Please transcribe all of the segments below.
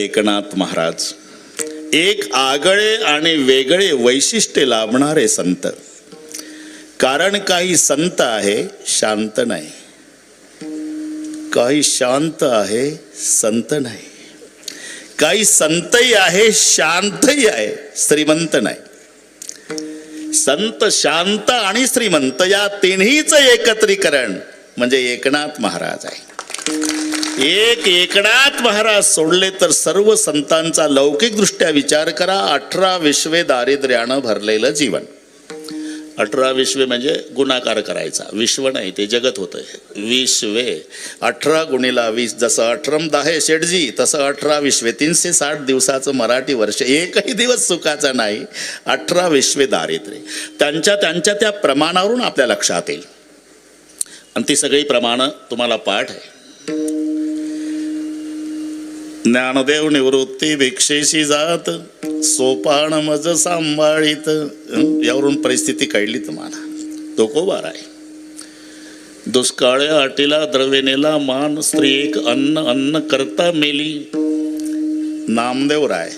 एकनाथ महाराज एक आगळे आणि वेगळे वैशिष्ट्य लाभणारे संत. कारण काही संत आहे शांत नाही, काही शांत आहे संत नाही, काही संतही आहे शांतही आहे श्रीमंत नाही. संत शांत आणि श्रीमंत या तिन्हीच एकत्रीकरण म्हणजे एकनाथ महाराज आहे. एक एकनाथ महाराज सोडले तर सर्व संतांचा लौकिक दृष्ट्या विचार करा. 18 विश्वे दारिद्र्यानं भरलेलं जीवन. 18 विश्वे म्हणजे गुणाकार करायचा, विश्व नाही ते जगत होतं. विश्वे 18 गुणिला 20 जसं 18 10 शेठजी तसं 18 विश्वे 360 दिवसाचं मराठी वर्ष. एकही दिवस सुखाचा नाही. 18 विश्वे दारिद्र्य त्यांच्या त्या प्रमाणावरून आपल्या लक्षात येईल. आणि ती सगळी प्रमाणं तुम्हाला पाठ आहे. ज्ञानदेव निवृत्ती भिक्षेशी जात सोपान मज सांभाळीत. यावरून परिस्थिती कळली तुम्हाला. तुकोबा राय दुष्काळ्या अटीला द्रविणेला मान स्त्री एक अन्न अन्न करता मेली. नामदेव राय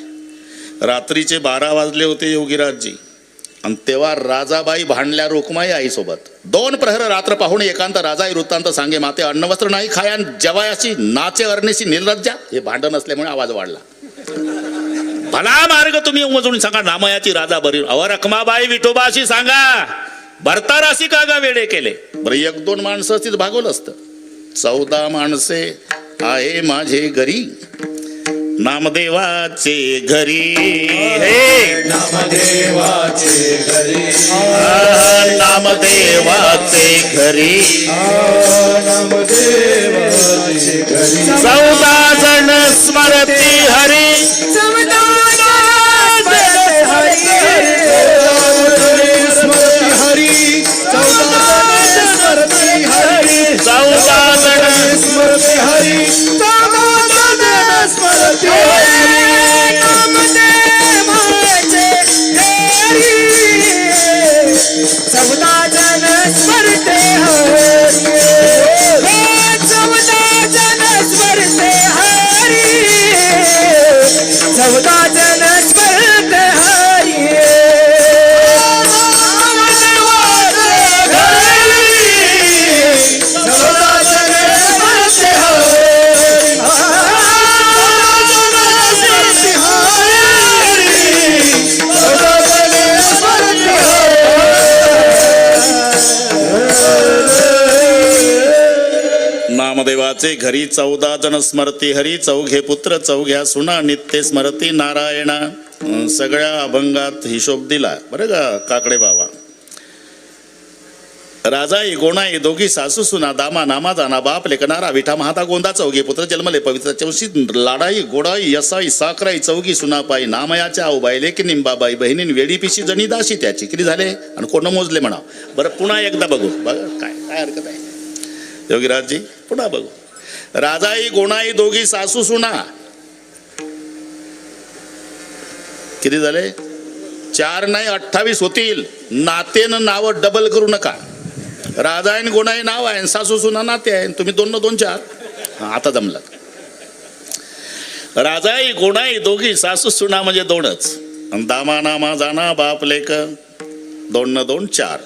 रात्रीचे 12 वाजले होते योगीराजजी आणि तेव्हा राजाबाई भांडल्या रुक्माई आईसोबत. 2 प्रहर रात्र पाहून एकांत राजाई वृत्तांत सांगे माते अन्नवस्त्र नाही खाया जवायाची नाचे अरणेशी निर्लज्जा. हे भांडण असल्यामुळे आवाज वाढला. भला मार्ग तुम्ही उमजून सांगा नामयाची राजा बरी. अव रखमाबाई विठोबाशी सांगा भरताराशी का गा वेडे केले. बरं 1-2 माणसं असतील भागवलं असतं. 14 माणसे आहे माझे घरी नामदेवाचे घरी. नामदेवाचे घरी नामदेवाचे घरी नामदेवाचे घरी 14 जण स्मरती हरी. 14 नामदेवाचे घरी 14 जण स्मरती हरी. 4 पुत्र 4 सुना नित्य स्मरती नारायणा. सगळ्या अभंगात हिशोब दिला बरं का काकडे बाबा. राजाई गोणाई दोघी सासू सुना दामा नामा जाना बाप लेखनारा विठा महाता गोंदा 4 पुत्र जन्मले पवित्र चौशी लाडाई गोडाई यसाई साकराई 4 सुनापाई नामयाच्या आऊबाई लेकी निंबाबाई बहिणीन वेडी पिशी जणी दाशी त्याची. किती झाले आणि कोण मोजले म्हणा. बरं पुन्हा एकदा बघू. बघा काय काय हरकत आहे योगीराजजी. पुन्हा बघू. राजाई गोणाई दोघी सासू सुना किती झाले. 4 नाही 28 होतील. नातेनं नाव डबल करू नका. राजाईन गोणाई नाव आहे सासू सुना नाते आहे. तुम्ही 2 2 4 आता जमलं. राजाई गोणाई दोघी सासू सुना म्हणजे 2च. दामा नामा जाना बाप लेक 2 2 4.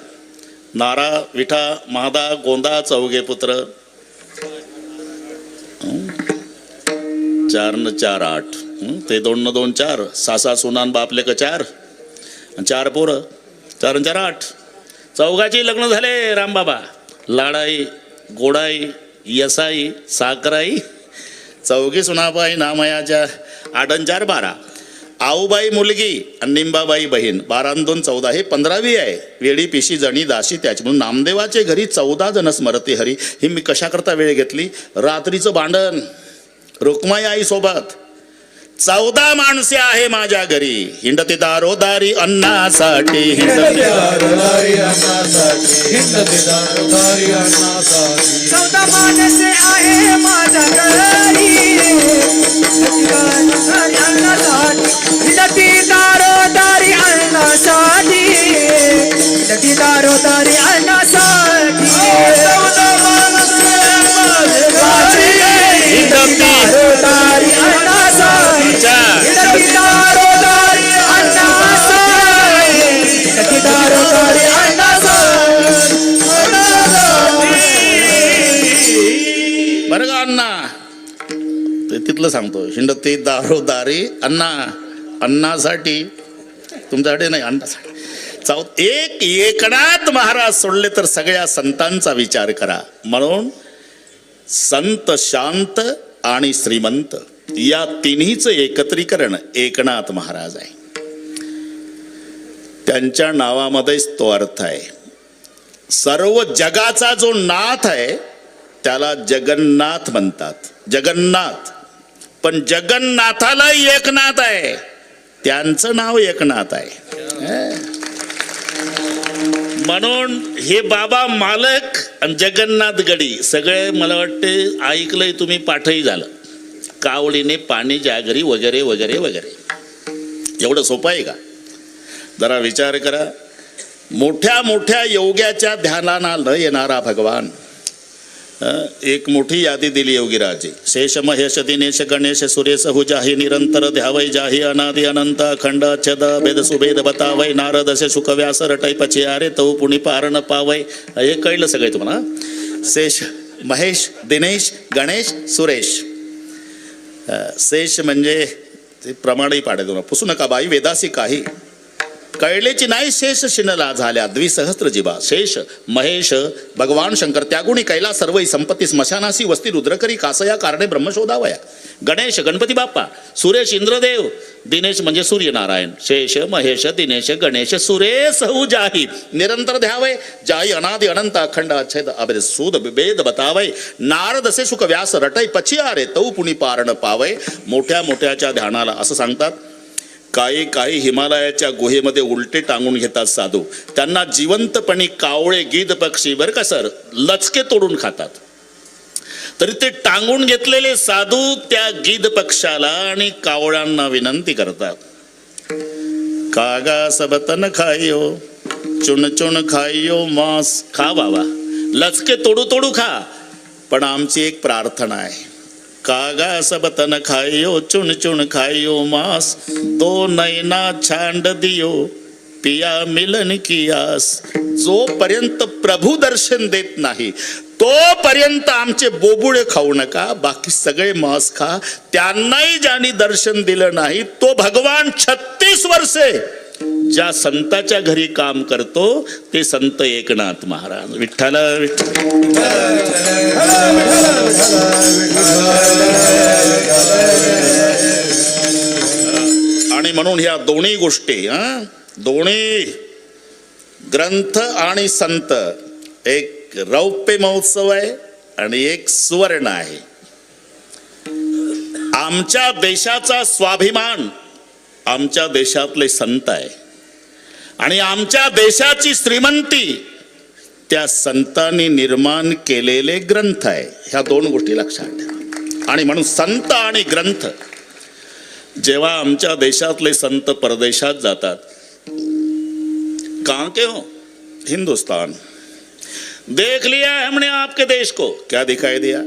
नारा विठा महादा गोंदा 4 पुत्र 4 न 4 8. ते 2 न 2 4. सासा सुनान बापले का 4 आणि 4 पोरं 4 न 4 8. 4 लग्न झाले. रामबाबा लाडाई गोडाई यसाई साकराई 4 सुनाबाई नामयाच्या 8 न 4 12. आऊबाई मुलगी आणि निंबाबाई बहीण 12 न 2 14. हे 15वी आहे. वेडी पिशी जणी दाशी त्याची. म्हणून नामदेवाचे घरी 14 जण स्मरती हरी. ही मी कशा करता वेळ घेतली. रात्रीचं भांडण रुक्माई आई सोबत. 14 माणसे आहे माझ्या घरी हिंडते दारोदारी अन्नासाठी. हिंडते दारोदारी अन्नासाठी. हिंडते दारोदारी अन्नासाठी 14 माणसे आहे माझ्या घरी हिंडती दारोदारी अन्नासाठी. हिंडती दारोदारी अन्नासाठी. 14 माणसे माझ्या घरी हिंडती दारोदारी अन्नासाठी. होती दारोदारी अन्नासाठी, तुमच्यासाठी नाही, अन्नासाठी. एक एकनाथ महाराज सोडले तर सगळ्या संतांचा विचार करा. म्हणून संत, शांत आणि श्रीमंत या तिन्हीचं एकत्रीकरण एकनाथ महाराज आहे. त्यांच्या नावामध्येच तो अर्थ आहे. सर्व जगाचा जो नाथ आहे त्याला जगन्नाथ म्हणतात, जगन्नाथ. पण जगन्नाथालाही एकनाथ आहे, त्यांचं नाव एकनाथ आहे. म्हणून हे बाबा मालक आणि जगन्नाथ गडी सगळे मला वाटते ऐकलंय तुम्ही, पाठही झालं. कावळीने पाणी जागरी वगैरे वगैरे वगैरे. एवढं सोपं आहे का? जरा विचार करा. मोठ्या मोठ्या योग्याच्या ध्यानाला न येणारा भगवान. एक मोठी यादी दिली योगीराजे. शेष महेश दिनेश गणेश सुरेश हो जाही निरंतर ध्यावै जाही अनादि अनंत अखंड छद भेद सुभेद बतावै नारद असे सुख व्यास रटै पछे अरे तऊ पुणी पारण पावै. हे कळलं सगळे तुम्हाला. शेष महेश दिनेश गणेश सुरेश. शेष म्हणजे ते प्रमाणही पाडे दोन पुसू नका बाई वेदासी काही कळलेची नाही. शेष शिनला झाल्या द्विसहस्त्र जीवा. शेष महेश भगवान शंकर त्यागुणी कैला सर्वई संपत्ती स्मशानासी वस्ती रुद्रकरी कासया कारणे ब्रह्मशोधावया. गणेश गणपती बाप्पा. सुरेश इंद्रदेव. दिनेश म्हणजे सूर्यनारायण. शेष महेश दिनेश गणेश सुरेश हु जाही निरंतर ध्यावय जाही अनादि अनंत अखंड अच्छेद अभेद सूद भेद बतावय नारद असे सुख व्यास रटै पछिया रे तऊ पुणी पारण पावय. मोठ्या मोठ्याच्या ध्यानाला असं सांगतात. काही काही हिमालयाच्या गुहेमध्ये उलटे टांगून घेतात साधू. त्यांना जिवंतपणी कावळे गीध पक्षी बरं का सर लचके तोडून खातात. तरी ते टांगून घेतलेले साधू त्या गीध पक्षाला आणि कावळ्यांना विनंती करतात, कागा सबतन खायो चुन चुन खायो मांस. खा बाबा, लचके तोडू तोडू खा, पण आमची एक प्रार्थना आहे. कागा सबतन खायो चुन चुन खायो मांस. दो नैना छांड दियो पिया मिलन की आस. जोपर्यंत प्रभू दर्शन देत नाही तोपर्यंत आमचे बोबुळे खाऊ नका, बाकी सगळे मांस खा. त्यांनाही ज्यांनी दर्शन दिलं नाही तो भगवान 36 वर्षे ज्या संताच्या घरी काम करतो ते संत एकनाथ महाराज. विठ्ठल आणि म्हणून ह्या दोन्ही गोष्टी, दोन्ही ग्रंथ आणि संत, एक रौप्य महोत्सव आहे आणि एक सुवर्ण आहे. आमच्या देशाचा स्वाभिमान आमच्या देशातले संत आहे आणि आमच्या देशाची श्रीमंती त्या संतांनी निर्माण केलेले ग्रंथ आहे. ह्या दोन गोष्टी लक्षात ठेवा. आणि म्हणून संत आणि ग्रंथ, जेव्हा आमच्या देशातले संत परदेशात जातात, कहाँ के हो? हिंदुस्तान. देख लिया है हमने आपके देश को, क्या दिखाई दिया?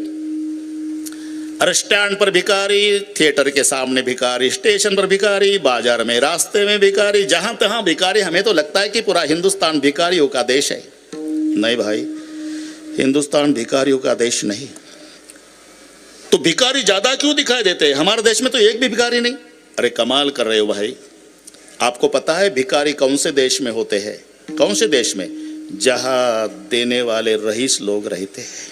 अरे स्टैंड पर भिखारी, थिएटर के सामने भिखारी, स्टेशन पर भिखारी, बाजार में रास्ते में भिखारी, जहां तहां भिखारी. हमें तो लगता है कि पूरा हिंदुस्तान भिखारियों का देश है. नहीं भाई, हिंदुस्तान भिखारियों का देश नहीं. तो भिखारी ज्यादा क्यों दिखाई देते हैं? हमारे देश में तो एक भी भिखारी नहीं. अरे कमाल कर रहे हो भाई. आपको पता है भिखारी कौन से देश में होते हैं? कौन से देश में? जहां देने वाले रईस लोग रहते हैं.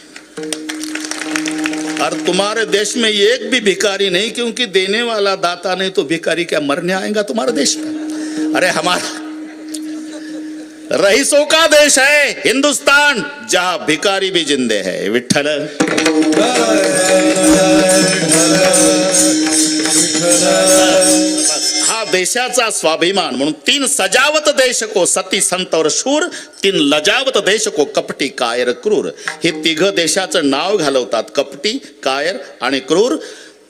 और तुम्हारे देश में एक भी भिखारी नहीं, क्योंकि देने वाला दाता नहीं तो भिखारी क्या मरने आएगा तुम्हारे देश में? अरे हमारा रईसों का देश है हिंदुस्तान, जहां भिखारी भी जिंदे है. विठ्ठल. हा देशाचा स्वाभिमान. म्हणून 3 सजावत देश को सती संत और शूर, 3 लजावत देश को कपटी कायर क्रूर. हे 3 देशाचं नाव घालवतात, कपटी कायर आणि क्रूर.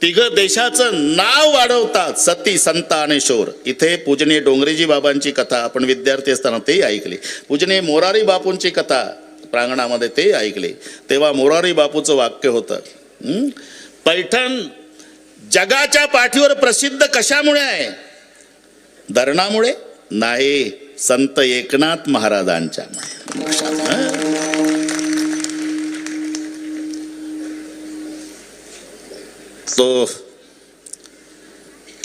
3 देशाचं नाव वाढवतात, सती संत आणि शूर. इथे पूजनीय डोंगरेजी बाबांची कथा आपण विद्यार्थी असताना ते ऐकली. पूजनीय मोरारी बापूंची कथा प्रांगणामध्ये ते ऐकली. तेव्हा मोरारी बापूचं वाक्य होतं, पैठण जगाच्या पाठीवर प्रसिद्ध कशामुळे आहे? धरणामुळे नाही, संत एकनाथ महाराजांच्या. तो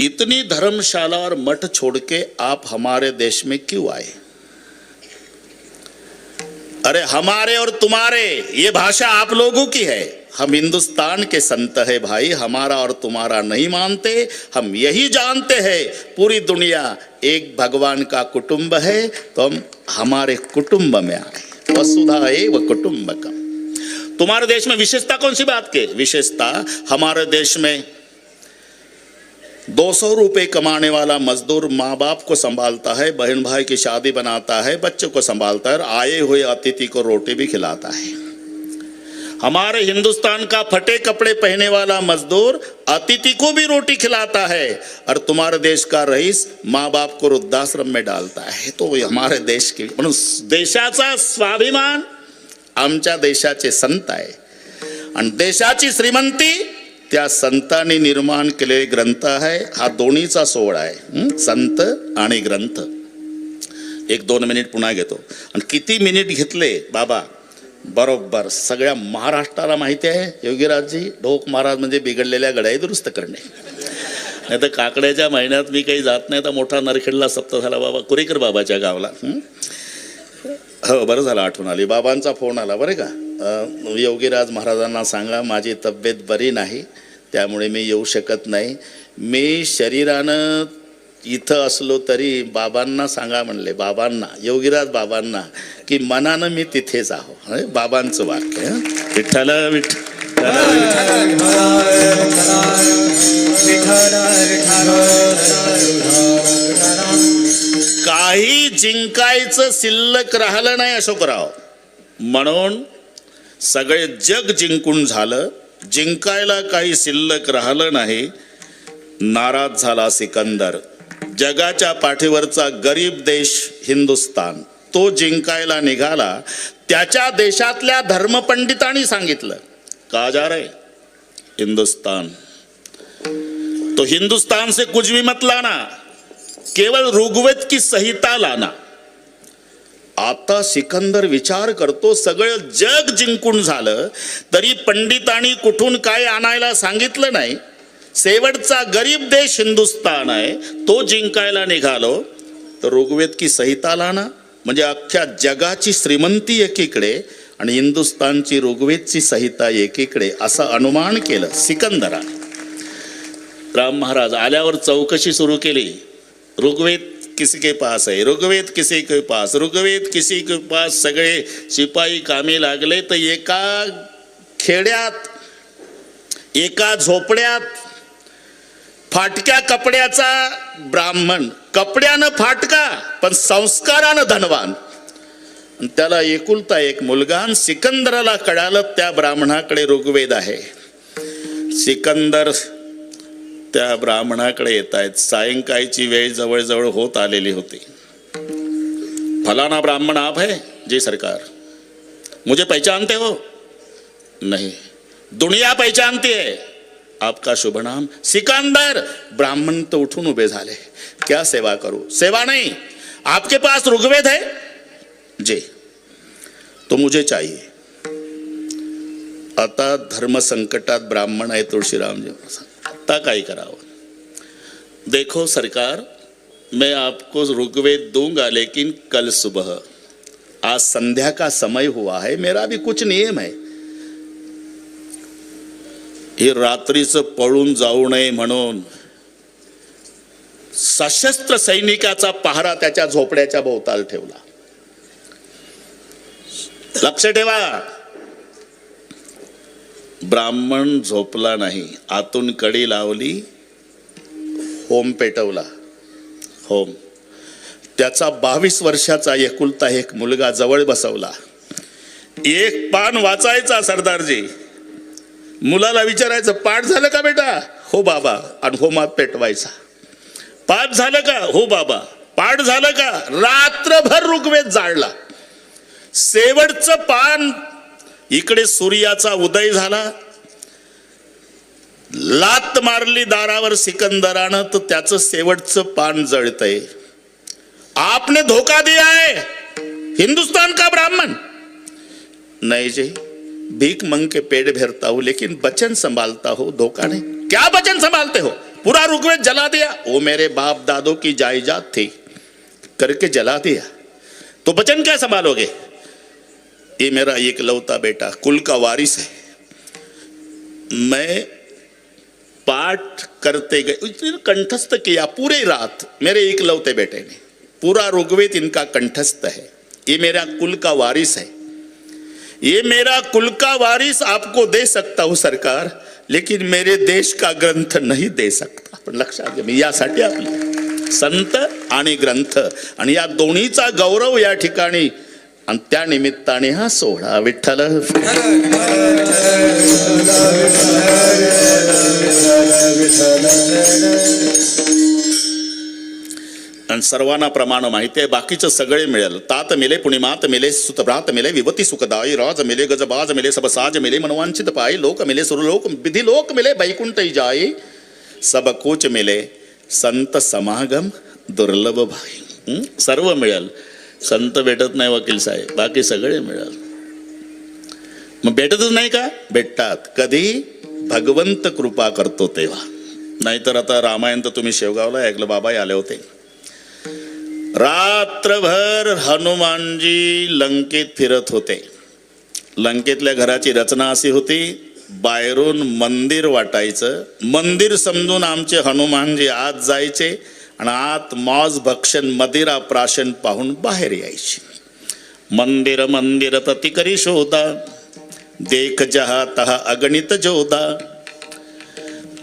इतनी धर्मशाला और मठ छोड़ के आप हमारे देश में क्यों आए? अरे हमारे और तुम्हारे ये भाषा आप लोगों की है। हम हिंदुस्तान के संत है भाई, हमारा और तुम्हारा नहीं मानते। हम यही जानते हैं पूरी दुनिया एक भगवान का कुटुंब है, तो हम हमारे कुटुंब में आए। वसुधा एव कुटुंबकम। तुम्हारे देश में विशेषता कौन सी बात के? विशेषता हमारे देश में 200 रुपए कमाने वाला मजदूर माँ बाप को संभालता है, बहन भाई की शादी बनाता है, बच्चों को संभालता है और आए हुए अतिथि को रोटी भी खिलाता है। हमारे हिंदुस्तान का फटे कपड़े पहने वाला मजदूर अतिथि को भी रोटी खिलाता है, और तुम्हारे देश का रईस माँ बाप को वृद्धाश्रम में डालता है। तो हमारे देश की म्हणून देशाचा स्वाभिमान आमच्या देशाचे संत आहे, आणि देशाची श्रीमंती त्या संतांनी निर्माण केलेले ग्रंथ आहे। हा दोन्हीचा सोहळा आहे, संत आणि ग्रंथ। 1-2 मिनिट पुन्हा घेतो। आणि किती मिनिट घेतले बाबा? बरोबर सगळ्या महाराष्ट्राला माहिती आहे योगीराजजी, ढोक महाराज म्हणजे बिघडलेल्या घड्याळी दुरुस्त करणे। नाही तर काकड्याच्या महिन्यात मी काही जात नाही, तर मोठा नरखेडला सप्ताह झाला बाबा कुरेकर बाबाच्या गावला। हो बरं झालं आठवण आली, बाबांचा फोन आला बरं का। योगीराज महाराजांना सांगा माझी तब्येत बरी नाही, त्यामुळे मी येऊ शकत नाही। मी शरीरानं इथं असलो तरी बाबांना सांगा म्हणले, बाबांना, योगीराज बाबांना, की मनानं मी तिथेच आहो। बाबांचं वाक्य। विठ्ठल विठ्ठल काही जिंकायचं शिल्लक राहिलं नाही अशोकराव, म्हणून सगळे जग जिंकून झालं, जिंकायला काही शिल्लक राहिलं नाही। नाराज झाला सिकंदर। जगाच्या पाठीवरचा गरीब देश हिंदुस्तान तो जिंकायला निघाला। त्याच्या देशातल्या धर्मपंडितांनी सांगितलं कहा जा रहे हिंदुस्तान, तो हिंदुस्तान से कुछ भी मत लाना, केवळ ऋग्वेद की संहिता लाना। आता सिकंदर विचार करतो सगळं जग जिंकून झालं तरी पंडितांनी कुठून काय आणायला सांगितलं नाही। शेवटचा गरीब देश हिंदुस्तान आहे, तो जिंकायला निघालो तर ऋग्वेद की संहिता लाना, म्हणजे अख्ख्या जगाची श्रीमंती एकीकडे आणि हिंदुस्तानची ऋग्वेदची संहिता एकीकडे, असं अनुमान केलं सिकंदराने। राम महाराज आल्यावर चौकशी सुरू केली। ऋग्वेद किसी के पास है, ऋग्वेद किसी के पास, ऋग्वेद किसी के पास। सगळे शिपाई कामी लागले तर एका खेड्यात, एका झोपड्यात फाटक्या कपड्याचा ब्राह्मण, कपड्यानं फाटका पण संस्कारानं धनवान, त्याला एकुलता एक मुलगा। आणि सिकंदराला कळालं त्या ब्राह्मणाकडे ऋग्वेद आहे। सिकंदर त्या ब्राह्मणाकडे येत आहेत। सायंकाळची वेळ जवळजवळ होत आलेली होती। फलाना ब्राह्मण आप है? जी सरकार। मुझे पहचानते हो? नहीं। दुनिया पहचानती है। आपका शुभ नाम? सिकंदर। ब्राह्मण तो उठून उभे झाले, क्या सेवा करूं? सेवा नहीं, आपके पास ऋग्वेद है? जी। तो मुझे चाहिए। आता धर्म संकटात ब्राह्मण आहे तुळशीरामजी, आता काय करावं? देखो सरकार, मैं आपको ऋग्वेद दूंगा, लेकिन कल सुबह, आज संध्या का समय हुआ है, मेरा भी कुछ नियम है। हे रात्रीचं पळून जाऊ नये म्हणून सशस्त्र सैनिकाचा पहारा त्याच्या झोपड्याच्या भोवताल ठेवला। लक्ष ठेवा, ब्राह्मण झोपला नाही। आतून कडी लावली, होम पेटवला। होम त्याचा 22 वर्षाचा एकुलता एक मुलगा जवळ बसवला। एक पान वाचायचा सरदारजी, मुलाला विचारायचं पाठ झालं का बेटा? हो बाबा। आणि होमात पेटवायचा। पाठ झालं का? हो बाबा। पाठ झालं का? रात्रभर ऋग्वेद जाळला। शेवटचं पान, इकडे सूर्याचा उदय झाला, लात मारली दारावर सिकंदरानं, तर त्याचं शेवटचं पान जळतंय। आपने धोखा दिया है हिंदुस्तान का ब्राह्मण। नहीं जी, भीख मंग के पेट भरता हूं, लेकिन वचन संभालता हो, धोखा नहीं। क्या वचन संभालते हो? पूरा ऋग्वेद जला दिया। वो मेरे बाप दादों की जायदाद थी, करके जला दिया, तो वचन क्या संभालोगे? ये मेरा एकलौता बेटा, कुल का वारिस है। मैं पाठ करते गए, कंठस्थ किया पूरी रात मेरे एकलौते बेटे ने, पूरा ऋग्वेद इनका कंठस्थ है। ये मेरा कुल का वारिस है, ये मेरा कुल का वारिस आपको दे सकता हूं सरकार, लेकिन मेरे देश का ग्रंथ नहीं दे सकता। पण लक्षात घ्या, मी यासाठी आपले संत आणि ग्रंथ आणि या दोन्हीचा गौरव या ठिकाणी, आणि त्या निमित्ताने हा सोहळा विठ्ठल आणि सर्वांना प्रमाण माहिती आहे, बाकीचं सगळे मिळेल। तात मिले पुणिमात मिले सुतभ्रात मिले विभूती सुखदाई राज मिले गजबाज मिले सब साज मिले मनवांचित पाई लोक मिले सुरलोक विधि लोक मिले बैकुंठ जाई सब कुछ मिले संत समागम दुर्लभ भाई। सर्व मिळेल, संत भेटत नाही वकील साहेब, बाकी सगळे मिळेल। मग भेटतच नाही का? भेटतात कधी? भगवंत कृपा करतो तेव्हा। नाहीतर आता रामायण तर तुम्ही शेवगावला ऐकलं, बाबा आले होते रात्रभर हनुमानजी लंकेत फिरत होते। लंकेतल्या घराची रचना अशी होती, बाहेरून मंदिर वाटायचं, मंदिर समजून आमचे हनुमानजी आत जायचे आणि आत मौज भक्षण मदिरा प्राशन पाहून बाहेर यायचे। मंदिर मंदिर प्रतिकरी शोधा देख जहा तहा अगणित जोधा।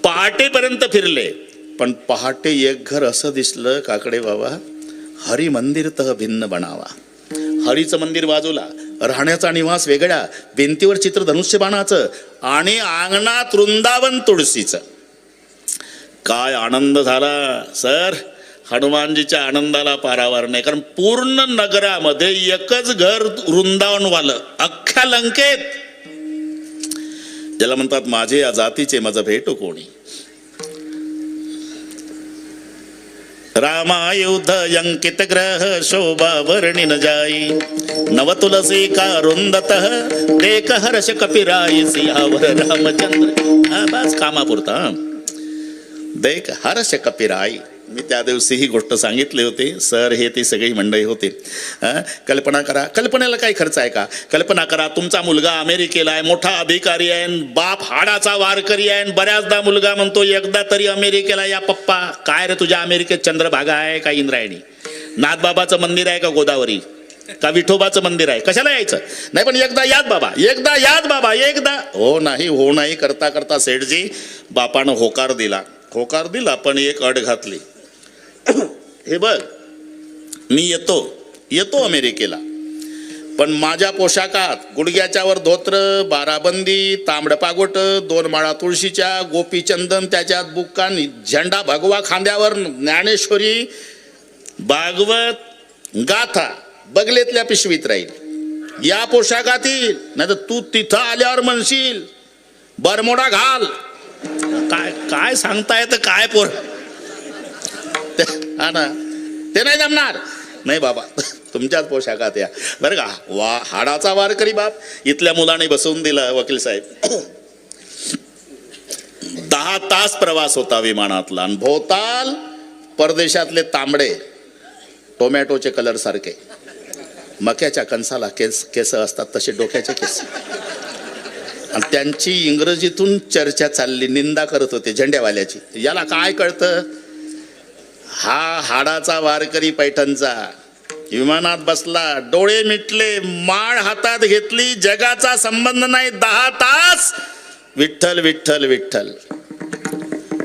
पहाटेपर्यंत फिरले, पण पहाटे एक घर असं दिसलं, काकडे बाबा हरी मंदिर तह भिन्न बनावा। हरीचं मंदिर बाजूला, राहण्याचा निवास वेगळा, भिंतीवर चित्र धनुष्यबाणाचं आणि अंगणात वृंदावन तुळशीचं। काय आनंद झाला सर, हनुमानजीच्या आनंदाला पारावार नाही। कारण पूर्ण नगरामध्ये एकच घर वृंदावनवालं अख्ख्या लंकेत, ज्याला म्हणतात माझे या जातीचे माझं भेटू कोणी। रामायुध अंकित ग्रह शोभा वर्णि न जाई नव तुलसी का रुंदतः देख हर्ष कपिराई सियावर रामचंद्र। बस कामापुरता देख हर्ष कपिराई। मी त्या दिवशी ही गोष्ट सांगितली होती सर, हे ती सगळी मंडळी होती। कल्पना करा, कल्पनेला काही खर्च आहे का? कल्पना करा तुमचा मुलगा अमेरिकेला आहे, मोठा अधिकारी आहे, बाप हाडाचा वारकरी आहे, बऱ्याचदा मुलगा म्हणतो एकदा तरी अमेरिकेला या पप्पा। काय रे तुझ्या अमेरिकेत चंद्रभागा आहे का इंद्रायणी? नाथबाबाचं मंदिर आहे का गोदावरी का विठोबाचं मंदिर आहे? कशाला यायचं? नाही पण एकदा याद बाबा, एकदा याद बाबा, एकदा हो नाही करता करता सेठजी बापानं होकार दिला, पण एक अट घातली। हे बघ मी येतो अमेरिकेला, पण माझ्या पोशाखात गुडघ्याच्या वर धोत्र, बाराबंदी, तांबड पागोट, 2 माळा तुळशीच्या, गोपीचंदन त्याच्यात बुक्का, झेंडा भगवा खांद्यावर, ज्ञानेश्वरी, भागवत गाथा बगलेतल्या पिशवीत राहील या पोशाखात येईल। नाही तर तू तिथं आल्यावर म्हणशील बरमोडा घाल। काय सांगता येतं काय पोर, हा ना, ते नाही जमणार। नाही बाबा तुमच्याच पोशाखात या बरं का। वा हाडाचा वारकरी बाप, इथल्या मुलाने बसवून दिलं वकील साहेब। 10 तास प्रवास होता विमानातला, आणि भोवताल परदेशातले तांबडे टोमॅटोचे कलर सारखे, मक्याच्या कणसाला केस असतात तसे डोक्याचे केस, आणि त्यांची इंग्रजीतून चर्चा चालली, निंदा करत होते झेंड्यावाल्याची। याला काय कळतं? हा हाडाचा वारकरी पैठणचा विमानात बसला, डोळे मिटले, माळ हातात घेतली, जगाचा संबंध नाही, 10 तास विठ्ठल विठ्ठल विठ्ठल।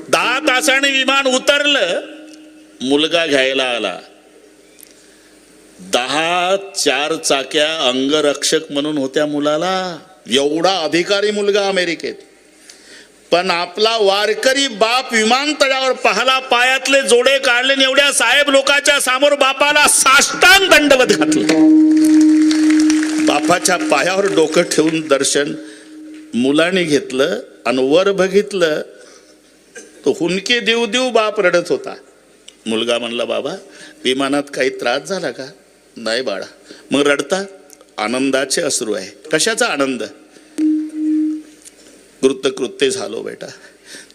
10 तासाने विमान उतरलं, मुलगा घ्यायला आला, 10 4 चाक्या अंगरक्षक म्हणून होत्या मुलाला। एवढा अधिकारी मुलगा अमेरिकेत, पण आपला वारकरी बाप विमानतळावर पाहला, पायातले जोडे काढले, एवढ्या साहेब लोकांच्या समोर बापाला साष्टांग दंडवत घातलं। बापाच्या पायावर डोकं ठेवून दर्शन मुलाने घेतलं, आणि वर बघितलं तो हुंदके देऊ देऊ बाप रडत होता। मुलगा म्हणला बाबा विमानात काही त्रास झाला का? नाही बाळा। मग रडता? आनंदाचे अश्रू आहे। कशाचा आनंद? कृत्य झालो बेटा,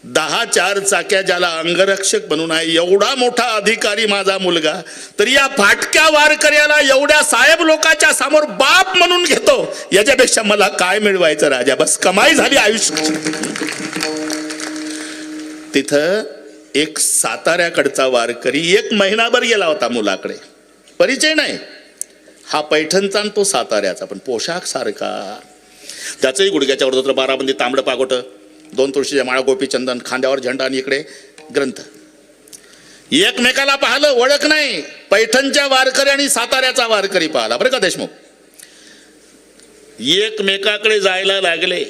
10 4 चाक्या ज्याला अंगरक्षक बनून आहे, एवढा मोठा अधिकारी माझा मुलगा, तरी या फाटक्या वारकऱ्याला एवढ्या साहेब लोकांच्या समोर बाप म्हणून घेतो. याच्यापेक्षा मला काय मिळवायचं राजा, बस कमाई झाली आयुष्याची. तिथं एक साताऱ्याकडचा वारकरी 1 महिनाभर गेला होता मुलाकडे, परिचय नाही. हा पैठणचा आणि तो साताऱ्याचा, पण पोशाख सारखा. त्याचंही गुडघ्याच्या वर 12 बंदी तांबडं पागोट, 2 तुळशीच्या माळा, गोपीचंदन, खांद्यावर झेंडा आणि इकडे ग्रंथ. एकमेकाला पाहिलं, ओळख नाही. पैठणच्या वारकरी आणि साताऱ्याचा वारकरी पाहिला बरं का देशमुख. एकमेकाकडे जायला लागले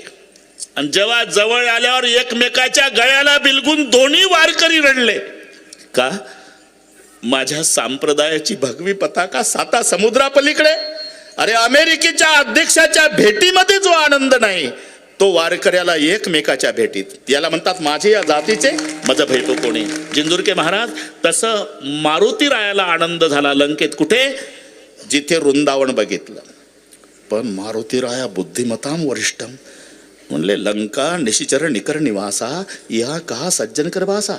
आणि जेव्हा जवळ आल्यावर एकमेकाच्या गळ्याला बिलगून दोन्ही वारकरी रडले. का? माझ्या संप्रदायाची भगवी पताका 7 समुद्रापलीकडे. अरे अमेरिकेच्या अध्यक्षाच्या भेटीमध्ये जो आनंद नाही, तो वारकऱ्याला एकमेकाच्या भेटीत. याला म्हणतात माझे या जातीचे मजब हे तो कोणी. जिंजुरके महाराज, तसं मारुती रायाला आनंद झाला लंकेत. कुठे? जिथे वृंदावन बघितलं. पण मारुती राया बुद्धिमताम वरिष्ठम म्हणले, लंका निशिचर निकर निवासा या का सज्जन करवासा.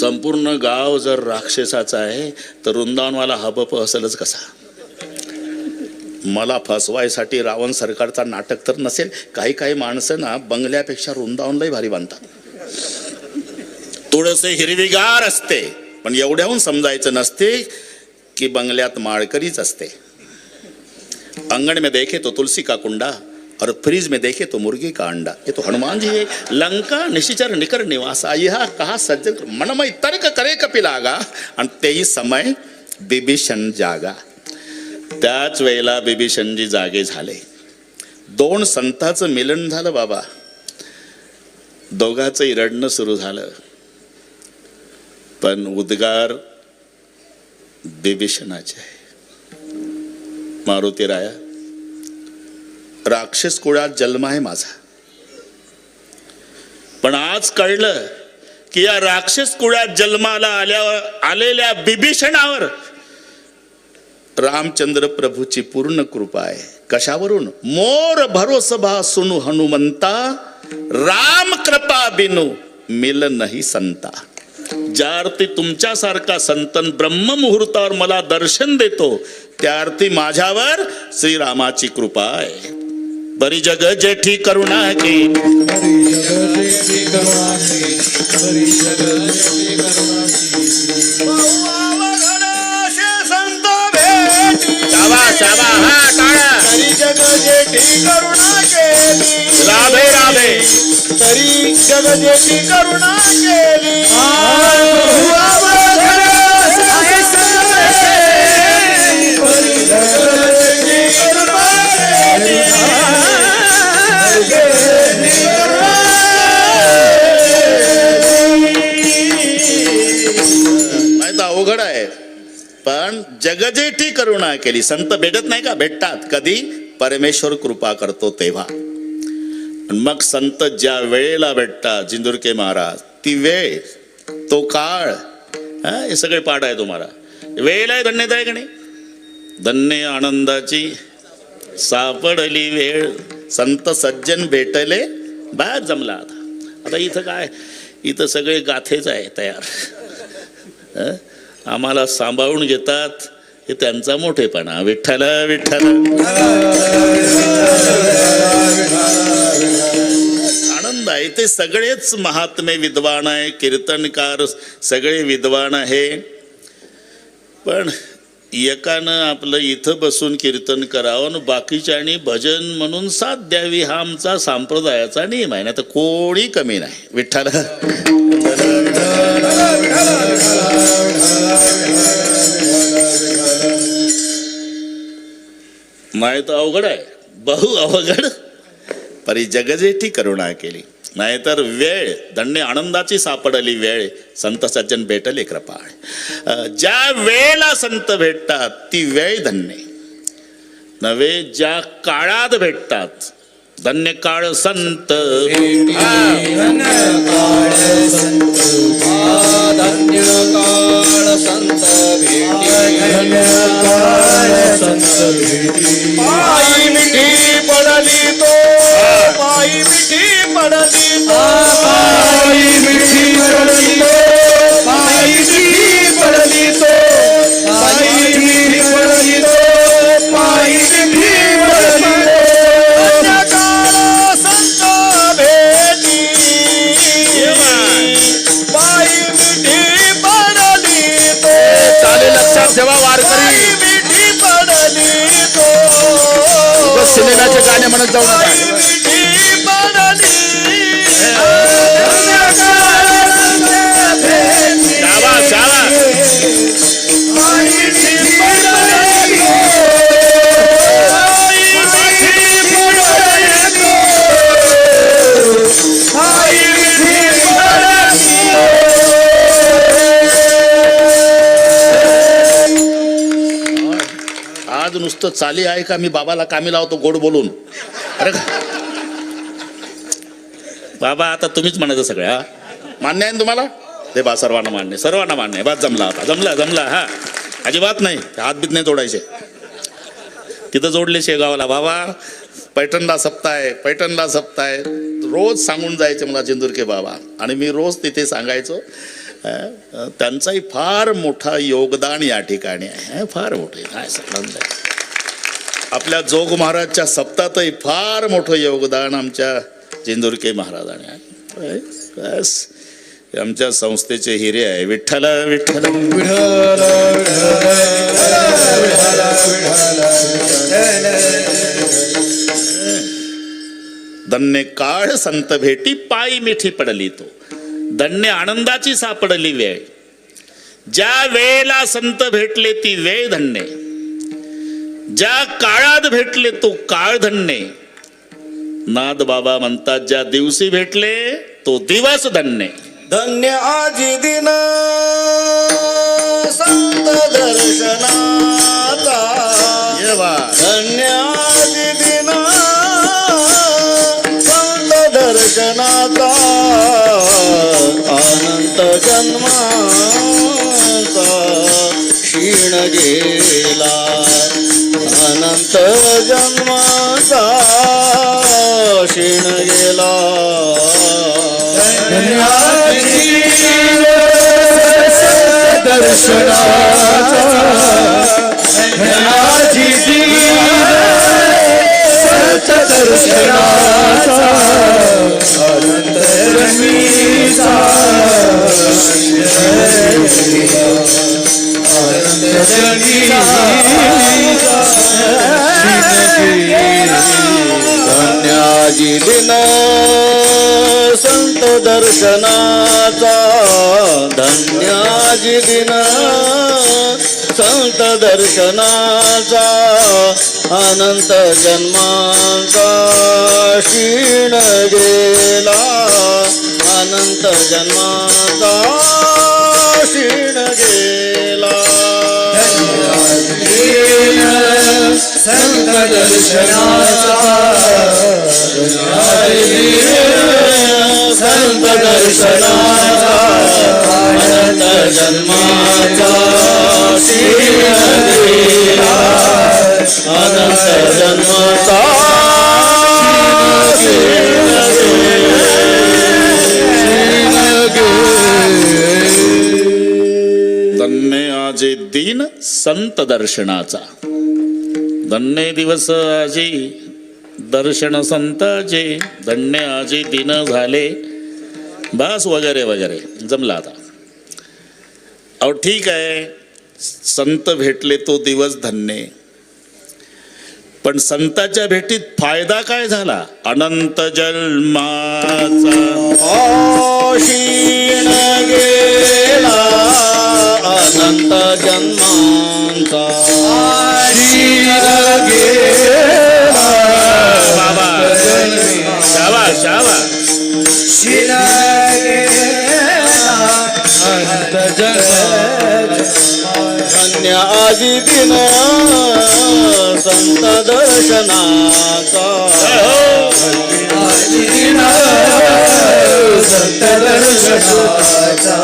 संपूर्ण गाव जर राक्षसाचा आहे तर वृंदावनवाला हबप असेलच कसा. मला फसवायसाठी रावण सरकारचा नाटक तर नसेल. काही माणसं ना बंगल्यापेक्षा वृंदावनलाही भारी बांधतात. थोडंसं हिरवीगार असते, पण एवढ्याहून समजायचं नसते की बंगल्यात माळकरीच असते. अंगण में देखे तो तुलसी का कुंडा और फ्रिज में देखे तो मुर्गी का अंडा. ये तो हनुमान जी है. लंका निशिचर निकर निवासा यह कहा सज्जन मनमय तर्क करे कपिलागा आणि तेही समय बिभीषण जागा. त्याच वेळेला बिभीषणजी जागे झाले. 2 संतांचं मिलन झालं बाबा. दोघांचं रडणं सुरू झालं, पण उद्गार बिभीषणाचे आहे. मारुती राया, राक्षस कुळात जन्म आहे माझा, पण आज कळलं की या राक्षस कुळात जन्माला आलेल्या बिभीषणावर रामचंद्र प्रभूची पूर्ण कृपा आहे. कशावरून? मोर भरोसभा सुनु हनुमंता, राम कृपा बिनु मिल नाही संता. ज्या अर्थी तुमच्यासारखा संतन ब्रह्म मुहूर्तावर मला दर्शन देतो, त्या अर्थी माझ्यावर श्रीरामाची कृपा आहे. बरी जग जेठी करुणा की, हरी जग जेठी करुणा की, हरी जग जेठी करुणा की. शाबा हा टाळा. हरी जग जेठी करुणा केली, राधे राधे. तरी जग जेठी करुणा केली. अवघड आहे, पण जगजेठी करुणा केली. संत भेटत नाही का? भेटतात. कधी? परमेश्वर कृपा करतो तेव्हा. मग संत ज्या वेळेला भेटतात, जिंजुरके महाराज, ती वेळ, तो काळ, हे सगळे पाठ आहे तुम्हाला. वेळेला धन्यत आहे का नाही? धन्य आनंदाची सापडली वेळ, संत सज्जन भेटले, बाहेर जमला. आता इथं काय? इथं सगळे गाथेच आहे तयार. आम्हाला सांभाळून घेतात, हे त्यांचा मोठेपणा. विठ्ठल विठ्ठल. आनंद आहे. ते सगळेच महात्मे विद्वान आहे, कीर्तनकार सगळे विद्वान आहे. पण एकानं आपलं इथं बसून कीर्तन करावं, बाकीच्यानी भजन म्हणून साथ द्यावी, हा आमचा संप्रदायाचा नियम आहे. ना तर कोणी कमी नाही. विठ्ठल. नाही तर अवघड आहे, बहु अवघड. परी जगजेठी करुणा केली. नाहीतर वेळ, धन्य आनंदाची सापडली वेळ, संत सज्जन भेटले कृपाळ. ज्या वेळेला संत भेटतात ती वेळ धन्य नव्हे, ज्या काळात भेटतात. धन्य काळ संत, धन्य काळ संत, धन्य काळ संत भेटी, धन्य काळ संत भेटी. पायी मिठी पडली तो, पायी मिठी पडली तो. गाणे म्हणत जाऊ नका. शाबास, शाबास. आज नुसतं चाली आहे का मी बाबाला कामी लावतो गोड बोलून. अरे बाबा आता तुम्हीच म्हणायचं सगळ्या मान्य आहे ना तुम्हाला. ते बा सर्वांना मान्य, सर्वांना मान्य आहे. बा जमला आता, जमला जमला. हा अजिबात नाही, हात बीत नाही जोडायचे. तिथं जोडले शेगावला बाबा पैठणला सप्ताह, पैठणला सप्ताह. रोज सांगून जायचे मला चिंदुरके बाबा, आणि मी रोज तिथे सांगायचो. त्यांचाही फार मोठा योगदान या ठिकाणी आहे, फार मोठे. काय सांगणार, आपल्या जोग महाराजच्या सप्ताहातही फार मोठं योगदान आमच्या चिंदुरके महाराजांनी आहे. बस आमच्या संस्थेचे हिरे आहे. विठ्ठल विठ्ठल धन्य काळ संत भेटी पायी मिठी पडली तो. धन्य आनंदाची सापडली वेळ. ज्या वेळेला संत भेटले ती वेळ धन्य. ज्या काळात भेटले तो काळ धन्य. नाद बाबा म्हणतात ज्या दिवशी भेटले तो दिवस धन्य. धन्य आजी दिन संत दर्शनाचा. धन्य आजी दिन संत दर्शनाचा. अनंत जन्माचा क्षीण गेला. अनंत जन्माचा क्षीण गेला. दर्शनाचा धन्याची सत दर्शनाचा अनंत जन्मीचा अनंत जन्मीचा धन्याजी दिन संत दर्शनाचा. धन्याजी दिन संत दर्शनाचा. अनंत जन्माचा क्षीण गेला. अनंत जन्माचा क्षीण गेला. संत दर्शनाचा संत दर्शनाचा अनंत जन्माचा क्षीण गेला. अनंत जन्माचा धन्य आजे दिन संत दर्शनाचा. धन्य दिवस आजी दर्शन संताचे. धन्य आजी दिन झाले. बस वगैरे वगैरे जमला आता. अहो ठीक आहे, संत भेटले तो दिवस धन्य. पण संताच्या भेटीत फायदा काय झाला? अनंत जन्माचा क्षीण गेला. अनंत जन्मांचा क्षीण गेला. बाबा शाबास शाबास. क्षीण गेला अनंत धन्य आजी दिन संत दर्शनाचा. संत दर्शनाचा.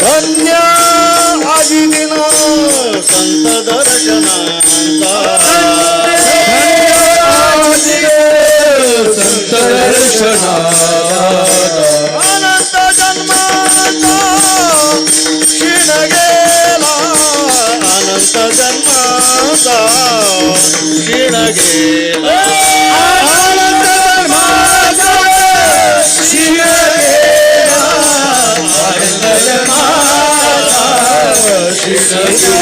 धन्य आजी दिन संत दर्शनाचा. संत दर्शनाचा. अनंत जन्माचा क्षीण गेला. अनंत जन्माचा क्षीण गेला. अनंत जन्माचा क्षीण गेला. अनंत जन्माचा क्षीण गेला.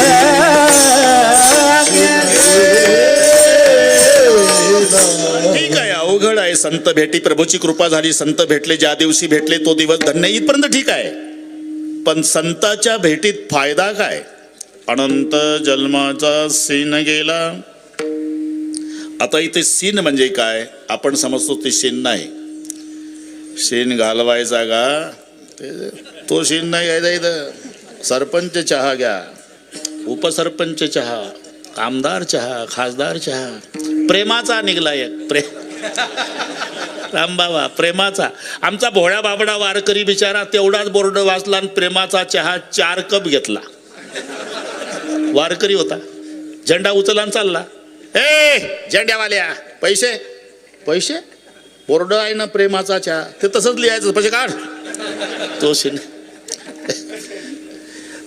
संत भेटी, प्रभूची कृपा झाली, संत भेटले, ज्या दिवशी भेटले तो दिवस धन्य, इथपर्यंत ठीक आहे. पण संताच्या भेटीत फायदा काय? अनंत जन्माचा सीन गेला. आता इथे सीन म्हणजे काय? आपण समजतो ते सीन नाही. सीन घालवायचा का? तो सीन नाही घ्यायचा. इथं सरपंच चहा घ्या, उपसरपंच चहा, आमदार चहा, खासदार चहा. प्रेमाचा निघला एक रामबाबा, प्रेमाचा. आमचा भोळ्या बाबडा वारकरी बिचारा तेवढाच बोर्ड वाचला आणि प्रेमाचा चहा 4 कप घेतला. वारकरी होता, झेंडा उचला चालला. ए झेंड्यावाल्या, पैसे पैसे, बोर्ड आहे ना प्रेमाचा चहा, ते तसंच लिहायचं, पैसे काढ. तो सीन.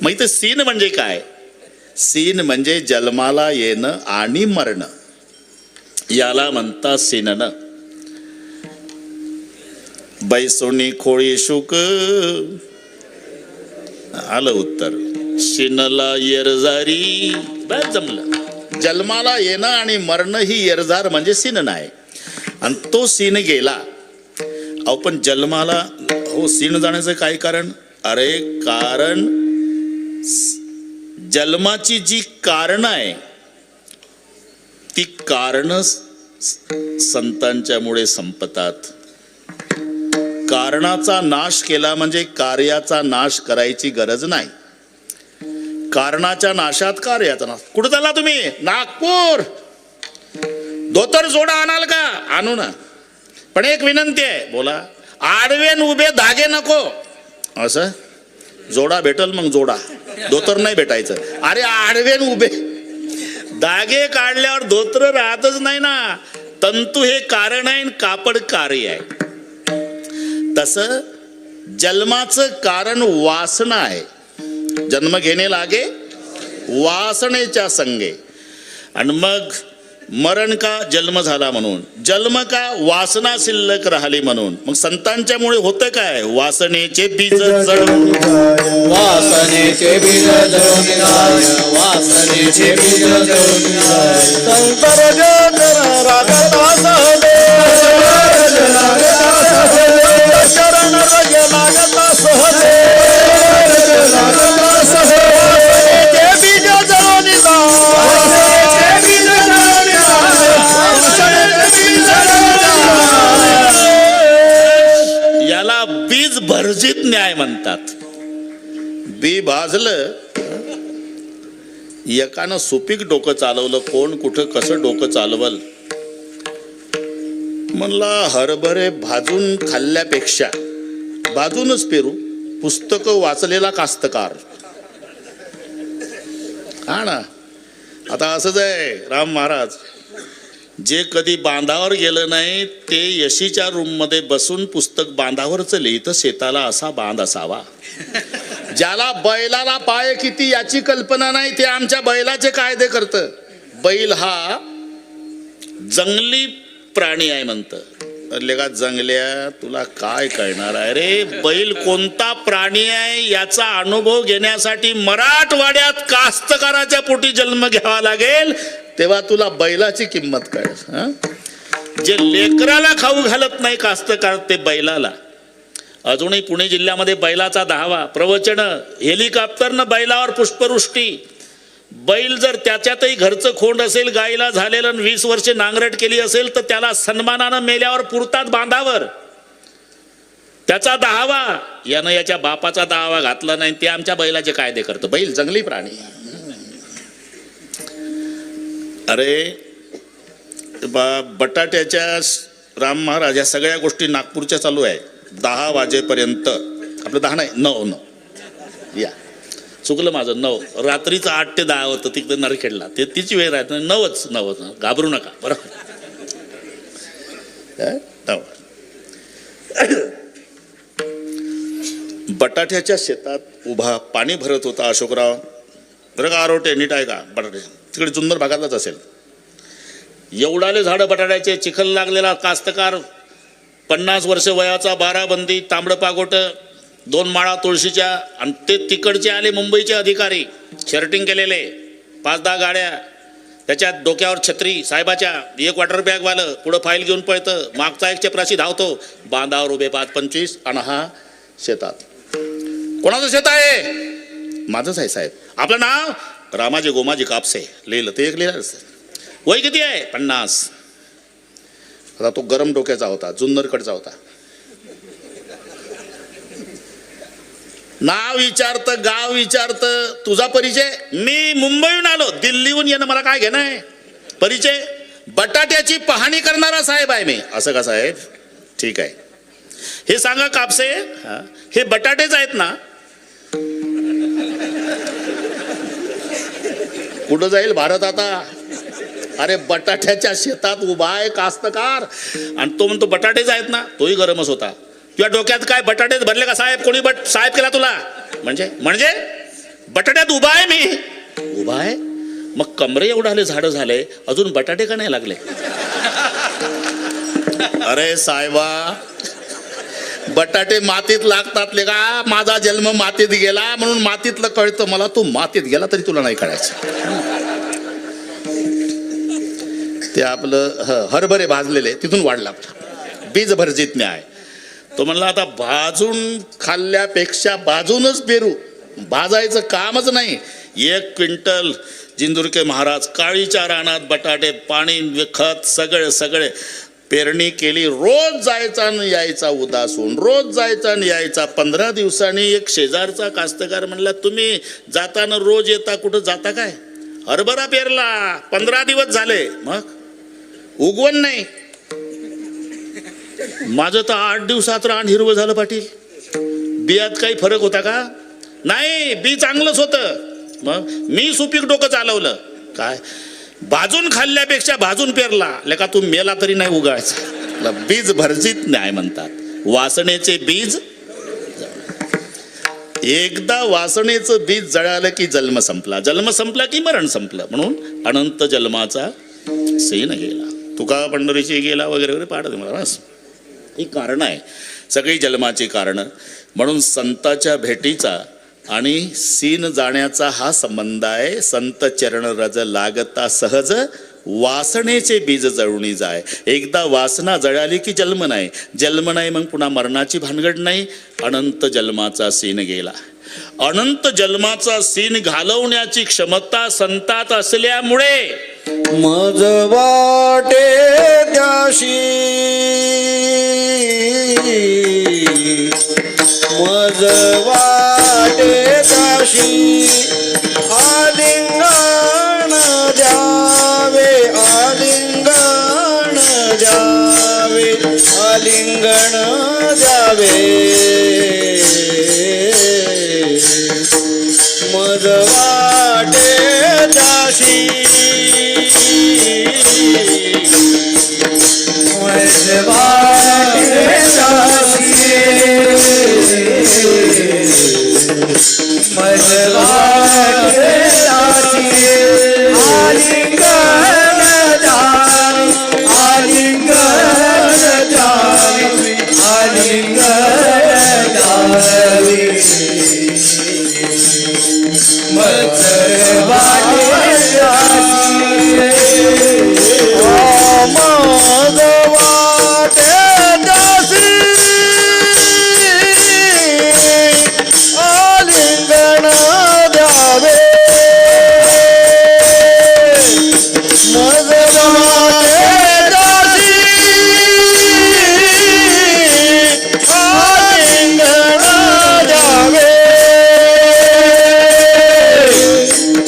मग इथे सीन म्हणजे काय? सीन म्हणजे जन्माला येणं आणि मरणं, याला म्हणतात सीनन. बैसोनी खोळी शुक, आलं उत्तर. शिनला येरजारी, बस जमलं. जन्माला येणं आणि मरणं ही येरजार म्हणजे सीन नाही. आणि तो सीन गेला. अहो पण जन्माला हो सीन जाण्याचं काय कारण? अरे कारण जन्माची जी कारण आहे ती कारण संतांच्यामुळे संपतात. कारणाचा नाश केला म्हणजे कार्याचा नाश करायची गरज नाही. कारणाच्या नाशात कार्याचा नाश. कुठं चालला तुम्ही? नागपूर. धोतर जोडा आणाल का? आणू ना, पण एक विनंती आहे. बोला. आडवेन उभे धागे नको. असं जोडा भेटल मग जोडा, धोतर नाही भेटायचं. अरे आडवेन उभे धागे काढल्यावर धोतर राहतच नाही ना. तंतू हे कारण आहे, कापड कार्य आहे. तसं जन्माचं कारण वासना आहे. जन्म घेणे लागे वासनेच्या संगे. आणि मग मरण का? जन्म झाला म्हणून. जन्म का? वासना शिल्लक राहिली म्हणून. मग संतांच्यामुळे होतं काय? वासनेचे बीज जळून, वासनेचे बीज जळून जाय, वासनेचे बीज जळून जाय. संतर जन रागता सहले, चरण रज लागता सहले, वासनेचे बीज जळून याला बीज भर्जित न्याय म्हणतात. बी भाजलं, एकानं सुपीक डोकं चालवलं. कोण कुठं कसं डोकं चालवल म्हणला. हरभरे भाजून खाल्ल्यापेक्षा भाजूनच पेरू. पुस्तकं वाचलेला कास्तकार. हा ना. आता असंच आहे. राम महाराज जे कधी बांधावर गेलं नाही ते यशीच्या रूम मध्ये बसून पुस्तक बांधावरच लिहितं. शेताला असा बांध असावा. ज्याला बैलाला पाय किती याची कल्पना नाही ते आमच्या बैलाचे कायदे करतं. बैल हा जंगली प्राणी आहे म्हणतं. अरे का जंगल्या, तुला काय कळणार आहे रे? बैल कोणता प्राणी आहे याचा अनुभव घेण्यासाठी मराठवाड्यात कास्तकाराच्या पोटी जन्म घ्यावा लागेल, तेव्हा तुला बैलाची किंमत कळेल. जे लेकराला खाऊ घालत नाही कास्तकार ते बैलाला. अजूनही पुणे जिल्ह्यामध्ये बैलाचा धावा, प्रवचन, हेलिकॉप्टरनं बैलावर पुष्पवृष्टी. बैल जर त्याच्यातही घरचं खोंड असेल, गाईला झालेलं 20 वर्षे नांगरट केली असेल तर त्याला सन्मानानं मेल्यावर पुरतात बांधावर. त्याचा दावा. यानं याच्या बापाचा दावा घातला नाही ते आमच्या बैलाचे कायदे करतं. बैल जंगली प्राणी. अरे बटाट्याच्या राम महाराज या सगळ्या गोष्टी नागपूरच्या चालू आहे. 10 वाजेपर्यंत. आपलं 10 नाही 9 या चुकलं माझं. 9 रात्रीचं 8 ते 10 होतं तिकडे नरखेडला. ते तिची वेळ राहत नाही. 9 घाबरू नका. बरोबर. बटाट्याच्या शेतात उभा पाणी भरत होता अशोकराव. बरं का आरोटे नीट आहे का? बटाटे तिकडे जुन्नर भागातलाच असेल. एवढाले झाडं बटाट्याचे. चिखल लागलेला कास्तकार. 50 वर्ष वयाचा, 12 बंदी, तांबडं पागोट, 2 माळा तुळशीच्या. आणि ते तिकडचे आले मुंबईचे अधिकारी, शर्टिंग केलेले, 5-10 गाड्या. त्याच्यात डोक्यावर छत्री साहेबाच्या, एक वॉटर बॅग वालं, पुढं फाईल घेऊन पळतं, मागचा एक चपराशी धावतो, बांधावर उभे 5-25 आणि हा शेतात. कोणाचं शेत आहे? माझंच आहे साहेब. आपलं नाव? रामाजी गोमाजी कापसे. लिहिलं ते एक लिहिलं. वय किती आहे? 50. आता तो गरम डोक्याचा होता, जुन्नरकडचा होता. नाव विचारतं, गाव विचारतं, तुझा परिचय? मी मुंबईहून आलो. दिल्लीहून येणं मला काय घेणं आहे? परिचय? बटाट्याची पाहणी करणारा साहेब आहे मी. असं का साहेब? ठीक आहे. हे सांगा कापसे, हे बटाटेच आहेत ना? कुठं जाईल भारत आता? अरे बटाट्याच्या शेतात उभा आहे कास्तकार आणि तो म्हणतो बटाटेच आहेत ना. तोही गरमच होता. तुझ्या डोक्यात काय बटाटेच भरले का साहेब? कोणी साहेब केला तुला? म्हणजे बटाट्यात उभा आहे मी. उभा आहे मग कमरे एवढाले झाडं झाले, अजून बटाटे का नाही लागले? अरे साहेबा, बटाटे मातीत लागतात ले का? माझा जन्म मातीत गेला म्हणून मातीतलं कळतं मला. तू मातीत गेला तरी तुला नाही कळायचं. ते आपलं हरभरे भाजलेले तिथून वाढला आपला बीज भरजीत न्याय. तो म्हणला आता भाजून खाल्ल्यापेक्षा भाजूनच पेरू. भाजायचं कामच नाही. 1 क्विंटल जिंजुरके महाराज काळीच्या रानात बटाटे, पाणी, खत सगळे पेरणी केली. रोज जायचा आणि यायचा उदासून, रोज जायचा आणि यायचा. 15 दिवसांनी एक शेजारचा कास्तकार म्हणला, तुम्ही जाताना रोज येता, कुठं जाता काय? हरभरा पेरला, 15 दिवस झाले, मग उगवण नाही. माझं तर 8 दिवसात रान हिरवं झालं पाटील. बियात काही फरक होता का? नाही, बी चांगलंच होतं. मग मी सुपीक डोकं चालवलं. काय? भाजून खाल्ल्यापेक्षा भाजून पेरला. लेका तू मेला तरी नाही उगायचा. बीज भरजीत नाही म्हणतात. वासनेचे बीज, एकदा वासनेचं बीज जळालं की जन्म संपला. जन्म संपला की मरण संपलं. म्हणून अनंत जन्माचा सीन गेला. तुका पंढरीची गेला वगैरे पाठ दे मला. बस ही कारण आहे, सगळी जन्माची कारणं. म्हणून संताच्या भेटीचा आणि सीन जाण्याचा हा संबंध आहे. संत चरण रज लागता सहज, वासनेचे बीज जळूनी जाय. एकदा वासना जळाली की जन्म नाही. जन्म नाही मग पुन्हा मरणाची भानगड नाही. अनंत जन्माचा सीन गेला. अनंत जन्माचा सीन घालवण्याची क्षमता संतात असल्यामुळे मज वाटे त्याशी, मज वाटे त्याशी आलिंगन द्यावे, आलिंगन द्यावे, आलिंगन द्यावे. मज वाटे त्याशी, मज वाटे त्याशी, मज वाटे त्याशी आलिंगन द्यावे, आलिंगन द्यावे, आलिंगन द्यावे. मज वाटे त्याशी, मज वाटे त्याशी आलिंगन द्यावे. मज वाटे त्याशी आलिंगन द्यावे.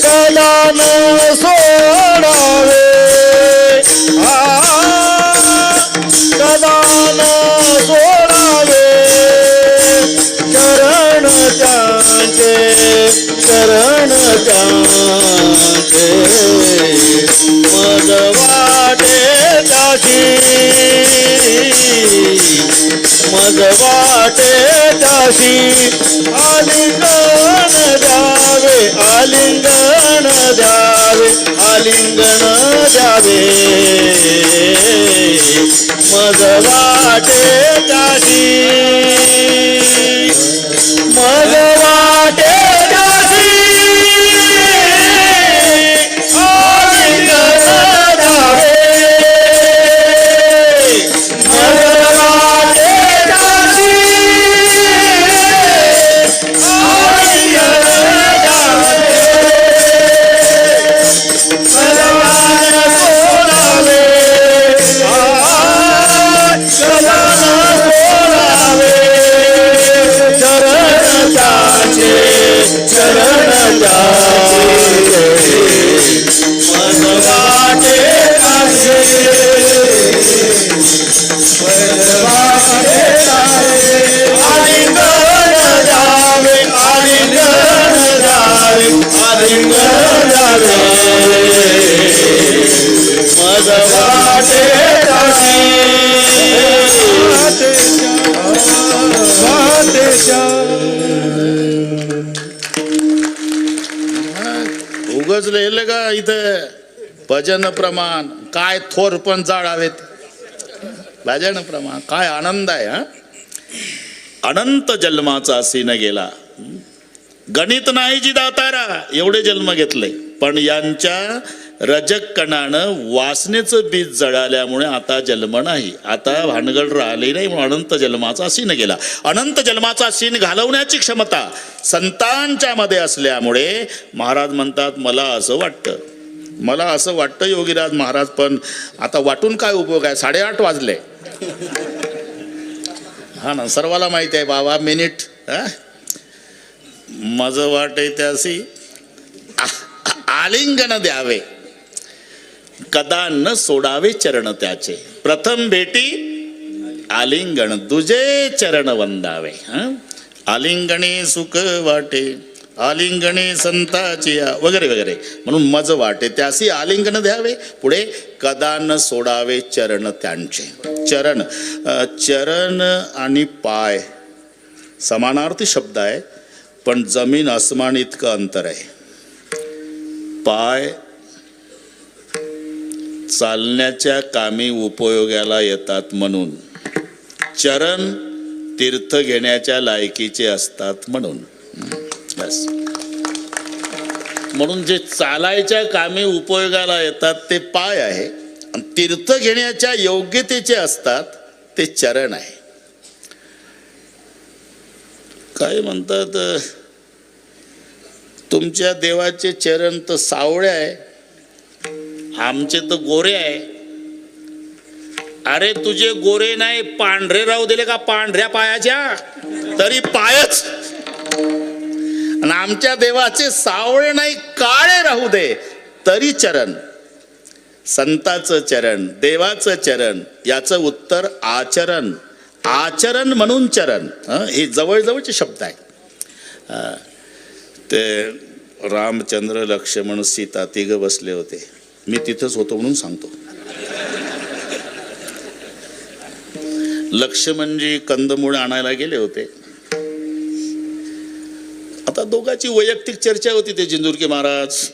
कलान सोडावे, कलान सोडावे. चरण त्यांचे, चरण त्यांचे. मज वाटे त्याशी, मज वाटे त्याशी आलिंगन द्यावे, आलिंगन द्यावे, आलिंगन द्यावे. मज वाटे त्याशी, मज वाटे त्याशी आलिंगन उगच लिहिलं का इथं भजन प्रमाण काय थोर पण जाळावेत भजन प्रमाण काय आनंद आहे हा अनंत जन्माचा सीन गेला गणित नाही जी दातारा एवढे जन्म घेतले पण यांच्या रजक कणानं वासनेचं बीज जळाल्यामुळे आता जन्म नाही आता भानगड राहिली नाही म्हणून अनंत जन्माचा सीन गेला अनंत जन्माचा सीन घालवण्याची क्षमता संतांच्या मध्ये असल्यामुळे महाराज म्हणतात मला असं वाटतं योगीराज महाराज पण आता वाटून काय उपयोग आहे 8:30 वाजले हा ना सर्वाला माहिती आहे बाबा मिनिट माझं वाटे त्यासी आलिंगन द्यावे कदा न सोडावे चरण त्याचे प्रथम भेटी आलिंगन दुजे चरण वंदावे आलिंगणे सुख वाटे आलिंगणे संताची वगैरे वगैरे म्हणून मज वाटे त्यासी आलिंगन द्यावे पुढे कदा न सोडावे चरण त्यांचे चरण आणि पाय समानार्थी शब्द आहे पण जमीन आसमान इतकं अंतर आहे पाय चालण्याच्या कामी उपयोगाला येतात म्हणून चरण तीर्थ घेण्याच्या लायकीचे असतात म्हणून बस म्हणून जे चालायच्या कामी उपयोगाला येतात ते पाय आहे आणि तीर्थ घेण्याच्या योग्यतेचे असतात ते चरण आहे काय म्हणतात तुमच्या देवाचे चरण तर सावळे आहे आमचे तर गोरे आहे अरे तुझे गोरे नाही पांढरे राहू दिले का पांढऱ्या पायाच्या तरी पायच आणि आमच्या देवाचे सावळे नाही काळे राहू दे तरी चरण संताचं चरण देवाचं चरण याचं उत्तर आचरण आचरण म्हणून चरण हे जवळजवळचे शब्द आहे ते रामचंद्र लक्ष्मण सीता तिघ बसले होते मी तिथंच होतो म्हणून सांगतो लक्ष्मणजी कंदमुळे आणायला गेले होते आता दोघांची वैयक्तिक चर्चा होती ते जिंजुरके महाराज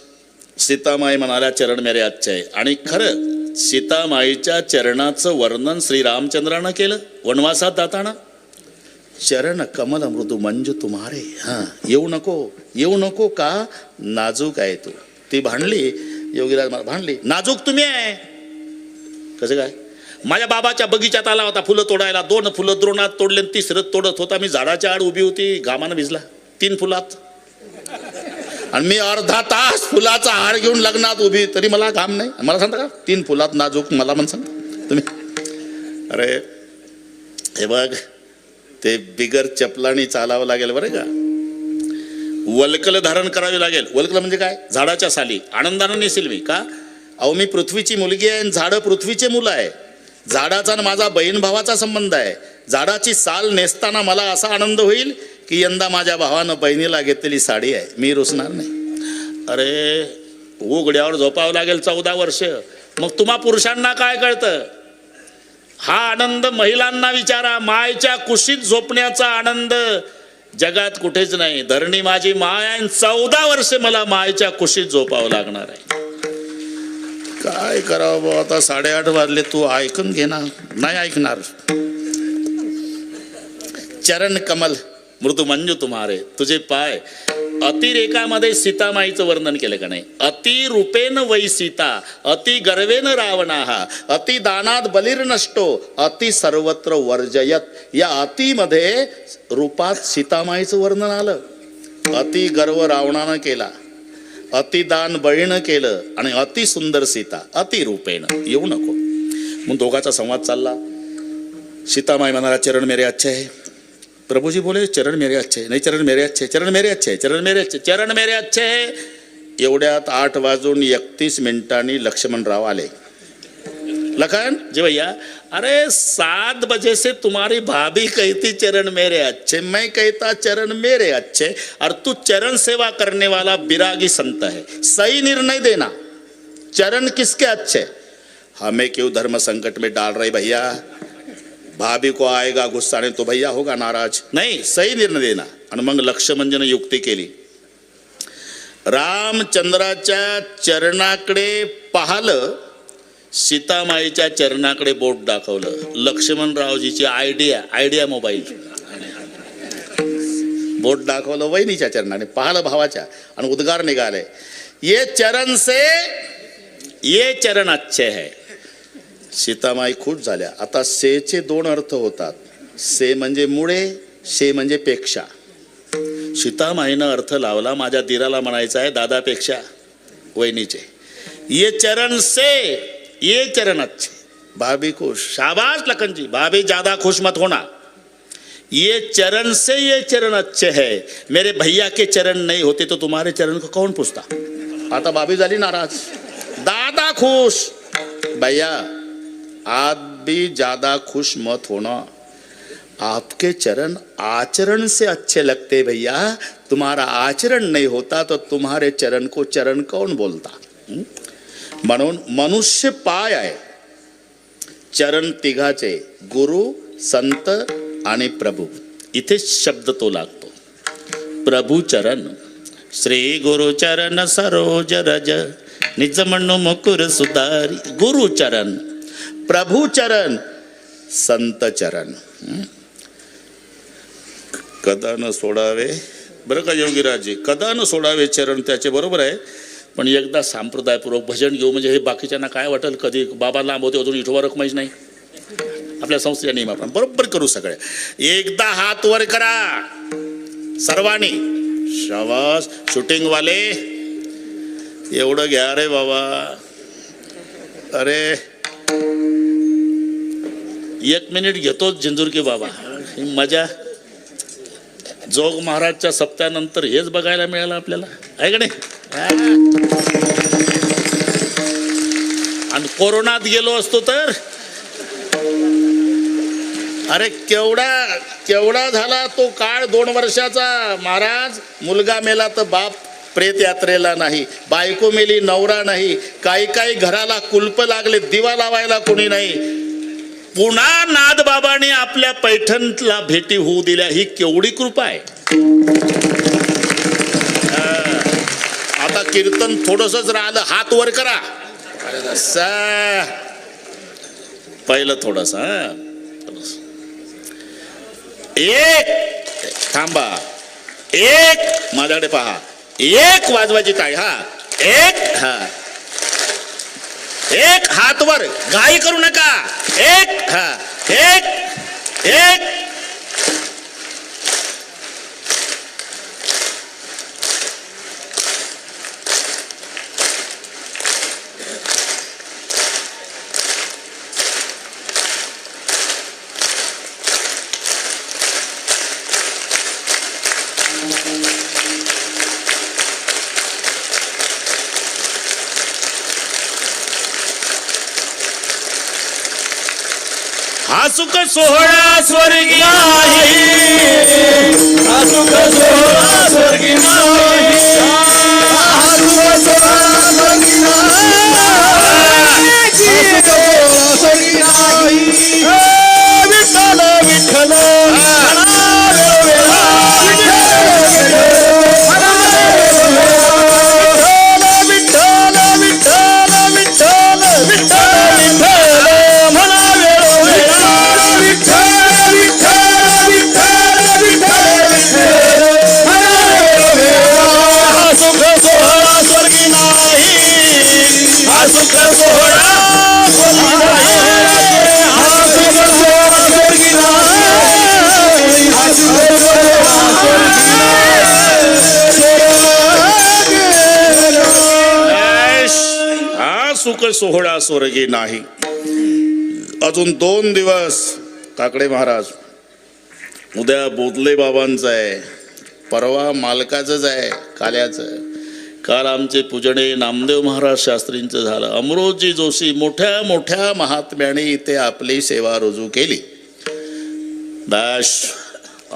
सीतामाई म्हणाल्या चरण मेरे आजचे आहे आणि खरं सीतामाईच्या चरणाचं वर्णन श्रीरामचंद्रानं केलं वनवासात जाताना चरण कमल मृदू मंजू तुम्हारे येऊ नको का नाजूक आहे तू ती भांडली योगीराज भांडली नाजूक तुम्ही आहे कसं काय माझ्या बाबाच्या बगीच्यात आला होता फुलं तोडायला 2 फुलं द्रोणात तोडले 3रं तोडत होता मी झाडाच्या आड उभी होती घामानं भिजला 3 फुलात आणि मी अर्धा तास फुलाचा हार घेऊन लग्नात उभी तरी मला घाम नाही मला सांगता का 3 फुलात नाजूक मला पण सांगता तुम्ही अरे हे बघ ते बिगर चपलानी चालावं लागेल बरं का वल्कल धारण करावी लागेल वल्कल म्हणजे काय झाडाच्या साली आनंदानं नेसेल मी का अहो मी पृथ्वीची मुलगी आहे आणि झाडं पृथ्वीचे मुलं आहे झाडाचा आणि माझा बहीण भावाचा संबंध आहे झाडाची साल नेसताना मला असा आनंद होईल की यंदा माझ्या भावानं बहिणीला घेतलेली साडी आहे मी रुसणार नाही अरे उघड्यावर झोपावं लागेल 14 वर्ष मग तुम्हा पुरुषांना काय कळतं हा आनंद महिलांना विचारा मायच्या कुशीत झोपण्याचा आनंद जगात कुठेच नाही धरणी माझी माय आहे 14 वर्ष मला मायच्या कुशीत झोपावं लागणार आहे काय करावं बाबा आता 8:30 वाजले तू ऐकून घेणार नाही ऐकणार चरण कमल मृदू मंजू तुम्हारे तुझे पाय अतिरेकामध्ये सीतामाईचं वर्णन केलं का नाही अति रूपेन वै सीता अति गर्वेन रावणाहा अति दानात बलिर नष्टो अति सर्वत्र वर्जयत या अतिमध्ये रूपात सीतामाईचं वर्णन आलं अति गर्व रावणानं केला अतिदान बळीनं केलं आणि अति सुंदर सीता अति रूपेन येऊ नको म्हणून दोघांचा संवाद चालला सीतामाई म्हणाला चरण मेरे अच्छे है प्रभुजी बोले चरण मेरे अच्छे नहीं चरण मेरे अच्छे चरण मेरे अच्छे चरण मेरे अच्छे चरण मेरे अच्छे एवढ्यात 8:31 लक्ष्मणराव आले लखन जी भैया, अरे 7 बजे से तुम्हारी भाभी कहती चरण मेरे अच्छे, मैं कहता चरण मेरे अच्छे, और तू चरण सेवा करने वाला विरागी संत है। सही निर्णय देना, चरण किसके अच्छे? हमें क्यों धर्म संकट में डाल रहे भैया? भाभी को आएगा गुस्सा नहीं तो भैया होगा नाराज, नहीं सही निर्णय देना। आणि मग लक्ष्मणजीने युक्ती केली, रामचंद्राच्या चरणाकडे पाहिलं, सीतामाईच्या चरणाकडे बोट दाखवलं। लक्ष्मणरावजीची आयडिया मोबाईल, बोट दाखवलं वहिनीच्या चरणाने, पाहिलं भावाच्या, आणि उद्गार निघाले, ये चरण से ये चरण अच्छे है। सीतामाई खुश झाल्या। आता सेचे 2 अर्थ होतात, से म्हणजे मुळे, शे म्हणजे पेक्षा। सीतामाईनं अर्थ लावला, माझ्या दिराला म्हणायचं आहे दादापेक्षा वहिनीचे। ये चरण से ये चरण अच्छे, भाभी खुश, शाबाश लखन जी, भाभी ज्यादा खुश मत होना। ये चरण से ये चरण अच्छे है, मेरे भैया के चरण नहीं होते तो तुम्हारे चरण को कौन पूछता? आता भाभी झाली नाराज, दादा खुश, भैया आप भी ज्यादा खुश मत होना, आपके चरण आचरण से अच्छे लगते भैया, तुम्हारा आचरण नहीं होता तो तुम्हारे चरण को चरण कौन बोलता? म्हणून मनुष्य पाय आहे, चरण तिघाचे, गुरु, संत आणि प्रभू। इथे शब्द तो लागतो, प्रभू चरण, श्री गुरु चरण सरोज रज, निज म्हणू मुकुर सुधारी। गुरु चरण, प्रभू चरण, संत चरण। कदा न सोडावे, बरं का योगीराजी, कदा न सोडावे चरण त्याचे, बरोबर आहे, पण एकदा संप्रदायपूर्वक भजन घेऊ, म्हणजे हे बाकीच्यांना काय वाटेल, कधी बाबा लांब होते अजून इठोबा रकमाईच नाही, आपल्या संस्थेच्या नियमाप्रमाणे बरोबर करू सगळे। एकदा हात वर करा सर्वांनी, शाबास। शूटिंग वाले एवढं घ्या रे बाबा, अरे 1 मिनिट घेतो जिंजुरके बाबा, ही मजा जोग महाराजच्या सप्त्यानंतर हेच बघायला मिळालं आपल्याला, आहे का नाही? आणि कोरोनात गेलो असतो तर अरे केवढा झाला तो काळ, 2 वर्षाचा महाराज। मुलगा मेला तर बाप प्रेत यात्रेला नाही, बायको मेली नवरा नाही, काही घराला कुलप लागले, दिवा लावायला कोणी नाही, पुन्हा नादबाबाने आपल्या पैठणला भेटी होऊ दिल्या, ही केवढी कृपा आहे। आता कीर्तन थोडंसंच राहिलं, हात वर करा पहिलं थोडस, एक थांबा, एक माझ्याकडे पहा, एक वाजवायची टाळी, हा एक, हा एक, हात वर, घाई करू नका, एक, हा एक एक, हा सुख सोहळा स्वर्गी नाही, हा सुख सोहळा स्वर्गी नाही, हा सुख सोहळा स्वर्गी नाही, सुख सोहळा स्वर्गी नाही। विठ्ठल विठ्ठल सुख सोहळा स्वर्गी नाही। अजून 2 दिवस काकडे महाराज, उद्या बोधले बाबांचं आहे, परवा मालकाचंच आहे काल्याचं, काल आमचे पूजने नामदेव महाराज शास्त्रींचं झालं. अमरोजी जोशी मोठ्या मोठ्या महात्म्याने इथे आपली सेवा रुजू केली. दाश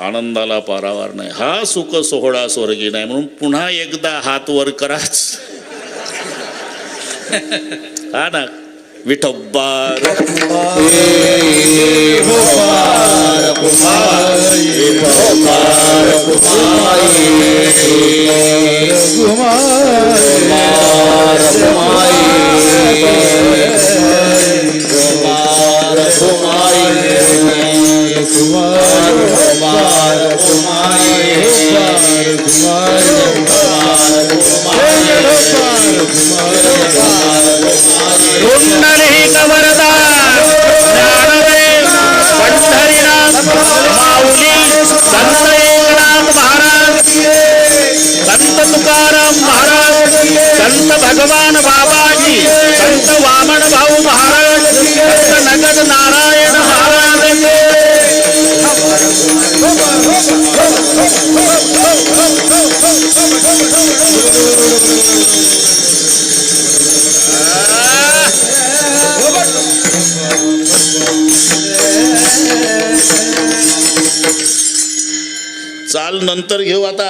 आनंदाला पारावार नाही. हा सुख सोहळा स्वर्गी नाही, म्हणून पुन्हा एकदा हात वर कराच. हा ना विठोबार कुंडलिक वरदा ज्ञानदेव पंढरीनाथ माऊली संत एकनाथ महाराज, संत तुकाराम महाराज, संत भगवान बाबाजी, संत वामन भाऊ महाराज, संत नगद नारायण महाराज. चाल नंतर घेऊ. आता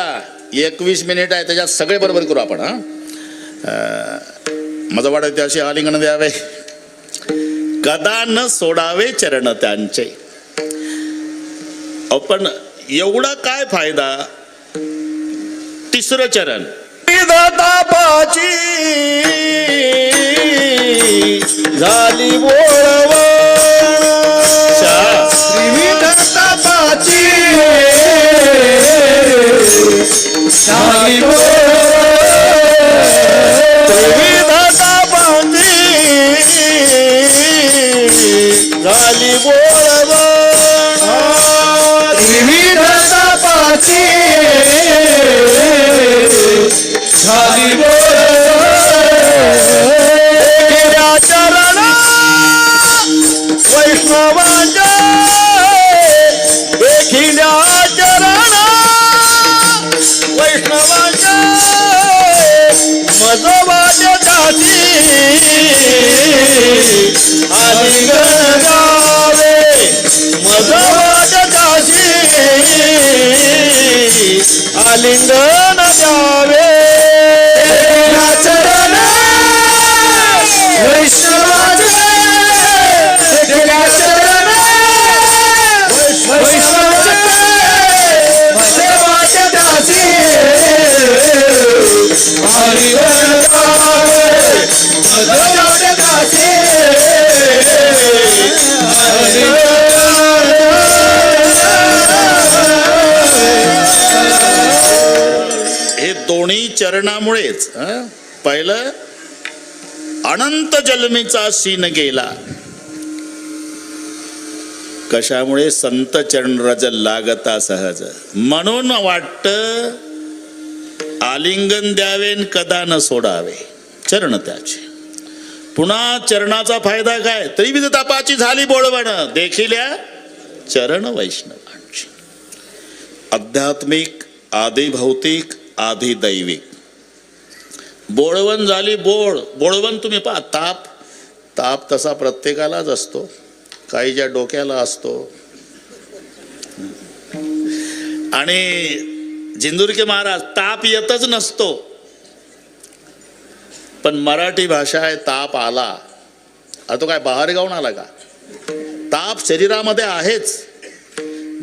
21 मिनिट आहे, त्याच्यात सगळे बरोबर करू आपण. माझं वाटत अशी आलिंगन द्यावे, कदा न सोडावे चरण त्यांचे. आपण एवढा काय फायदा. तिसरं चरण तापाची झाली बोळवण, त्रिविध तापाची झाली बोळवण, त्रिविध तापाची झाली बोळवण, त्रिविध तापाची झाली चरण वैष्णवांच्या देखिल्या चरण वैष्णवांच्या मजवाच्या दासी आलिंगन द्यावे, मजवाच्या दासी आलिंगन द्यावे. चरण वैष्णवाचे चरण वैष्णवाचे मजवाच्या दासी आलिंगन द्यावे, मजवाच्या दासी हे दोन्ही चरणामुळेच. पहिलं अनंत जन्मीचा सीन गेला. कशामुळे? संत चरण रज लागता सहज. म्हणून वाटतं आलिंगन द्यावे कदा न सोडावे चरण त्याचे. पुन्हा चरणाचा फायदा काय? त्रिविध तापाची झाली बोळवण, देखिल्या चरण वैष्णवांची. आध्यात्मिक, आधी भौतिक, आधी दैविक. बोळवण झाली बोळवण. तुम्ही पहा, ताप तसा प्रत्येकालाच असतो, काहीच्या डोक्याला असतो. आणि झिंजुरके महाराज ताप येतच नसतो, पण मराठी भाषा आहे ताप आला. तो काय बाहेर गाऊन आला का? ताप शरीरामध्ये आहेच.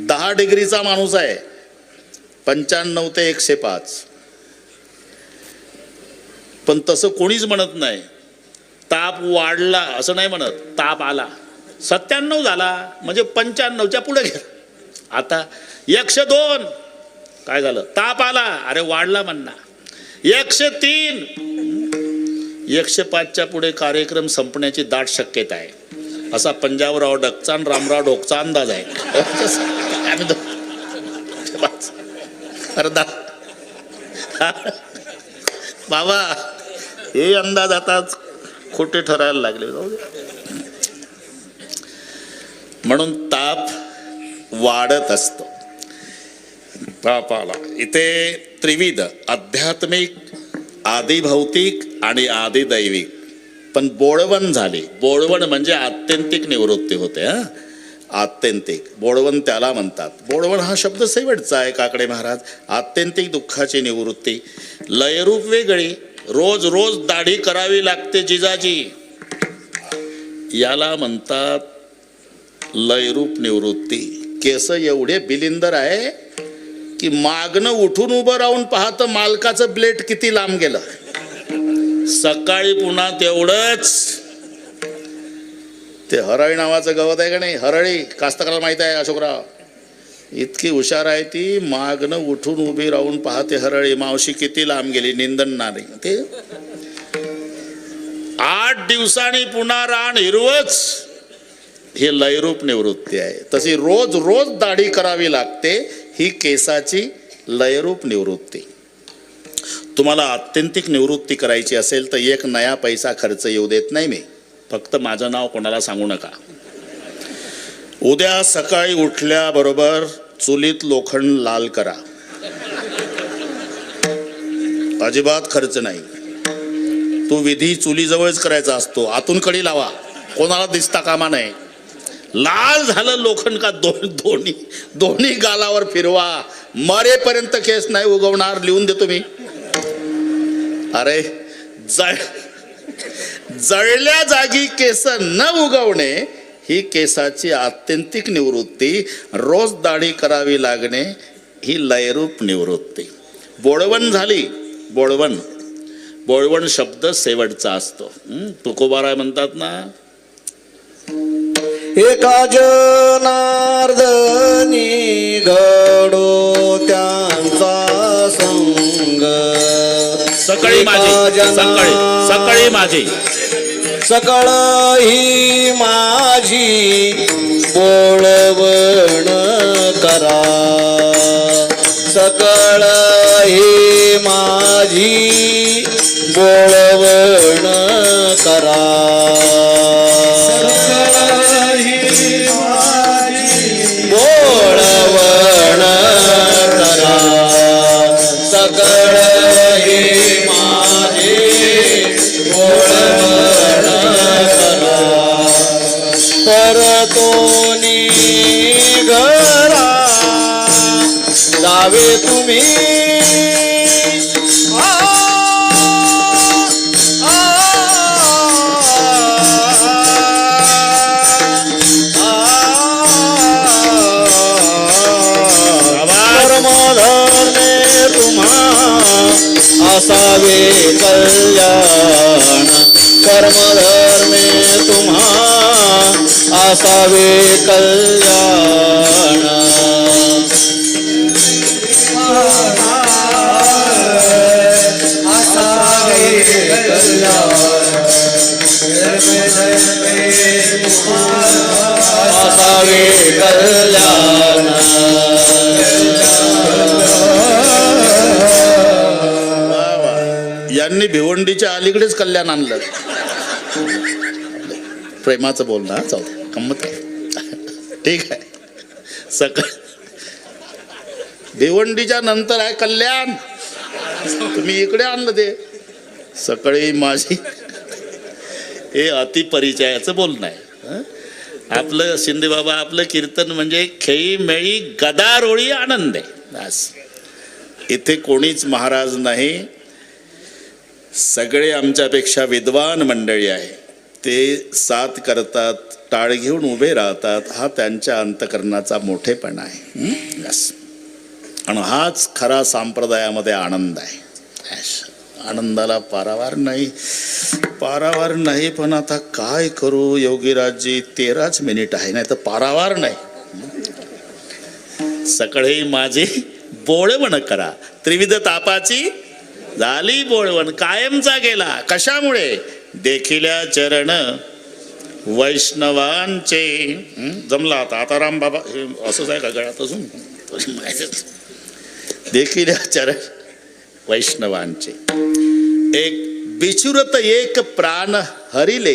10 डिग्रीचा माणूस आहे, 95 ते 105. पण तसं कोणीच म्हणत नाही. ताप वाढला असं नाही म्हणत, ताप आला. 97 झाला म्हणजे 95च्या पुढे घे. आता 102 काय झालं? ताप आला, अरे वाढला म्हणणा. 103 105च्या पुढे कार्यक्रम संपण्याची दाट शक्यता आहे, असा पंजाबराव डकचा आणि रामराव ढोकचा अंदाज आहे. अर्धा बाबा हे अंदाज आता खोटे ठरायला लागले. म्हणून ताप वाढत असतो. ताप आला. इथे त्रिविध आध्यात्मिक, आधी भौतिक आणि आधी दैविक. पण बोळवण झाली. बोळवण म्हणजे आत्यंतिक निवृत्ती होते. आत्यंतिक बोळवण त्याला म्हणतात. बोळवण हा शब्द शेवटचा आहे काकडे महाराज. आत्यंतिक दुःखाची निवृत्ती. लयरूप वेगळी. रोज रोज दाढी करावी लागते जिजाजी, याला म्हणतात लयरूप निवृत्ती. केस एवढे बिलिंदर आहे की मागणं उठून उभं राहून पाहतं मालकाचं ब्लेड किती लांब गेलं. सकाळी पुन्हा तेवढंच. ते हरळी नावाचं गवत आहे का नाही, हरळी कास्तकाराला माहित आहे अशोकराव, इतकी हुशार आहे ती. मागणं उठून उभी राहून पाहते हरळी मावशी किती लांब गेली निंदणणारी. ते 8 दिवसांनी पुन्हा रान हिरवच. हे लयरूप निवृत्ती आहे. तशी रोज रोज दाढी करावी लागते, ही केसाची लयरूप निवृत्ती. तुम्हाला आत्यंतिक निवृत्ती करायची असेल तर 1 नया पैसा खर्च येऊ देत नाही मी. फक्त माझं नाव कोणाला सांगू नका. उद्या सकाळी उठल्याबरोबर चुलीत लोखंड लाल करा. अजिबात खर्च नाही. तो विधी चुलीजवळच करायचा असतो. आतून कडी लावा, कोणाला दिसता कामा नये. लाल झालं लोखंड का दोन्ही गालावर फिरवा. मरेपर्यंत केस नाही उगवणार. लिहून देतो मी. अरे जळल्या जागी केस न उगवणे ही केसाची आत्यंतिक निवृत्ती. रोज दाढी करावी लागणे ही लयरूप निवृत्ती. बोळवण झाली. बोळवण बोळवण शब्द शेवटचा असतो. तुकोबाराय म्हणतात ना, एका जनार्दनी घडो त्यांचा संग. सकाळी माझी सकाळी माझी सकळ ही माझी बोळवण करा. सकळ ही माझी बोळवण करा. बोळवण करा. सकळ ही माझी बोळवण करा. परतोनी घरा जावे तुम्ही. कर्मधर्मे तुम्हा असावे कल्याण. कर्मधर्मे तुम्हा असावे कल्याण. असावे कल्याण. यांनी भिवंडीच्या अलीकडेच कल्याण आणलं. प्रेमाचं बोलणं जाऊ दे, गंमत आहे. ठीक आहे. सकाळ भिवंडीच्या नंतर आहे कल्याण. तुम्ही इकडे आणलं ते. सकाळी माझी हे अतिपरिचयाचं बोलणं आहे. आपलं शिंदे बाबा आपलं कीर्तन म्हणजे खेळी मेळी गदारोळी आनंद आहे. बस इथे कोणीच महाराज नाही. सगळे आमच्यापेक्षा विद्वान मंडळी आहे. ते साथ करतात, टाळ घेऊन उभे राहतात. हा त्यांच्या अंतकरणाचा मोठेपणा आहे. बस. आणि हाच खरा संप्रदायामध्ये आनंद आहे. आनंदाला पारावार नाही. पण आता काय करू योगीराजजी, 13च मिनिट आहे, नाही तर पारावार नाही. सकाळी माझी बोळवण करा. त्रिविध तापाची झाली बोळवण. कायमचा गेला. कशामुळे? देखिल्या चरण वैष्णवांचे. जमला आता राम बाबा असंच आहे का गळ्यात असून देखिल्या चरण वैष्णवांचे. एक बिछुरत एक प्राण हरिले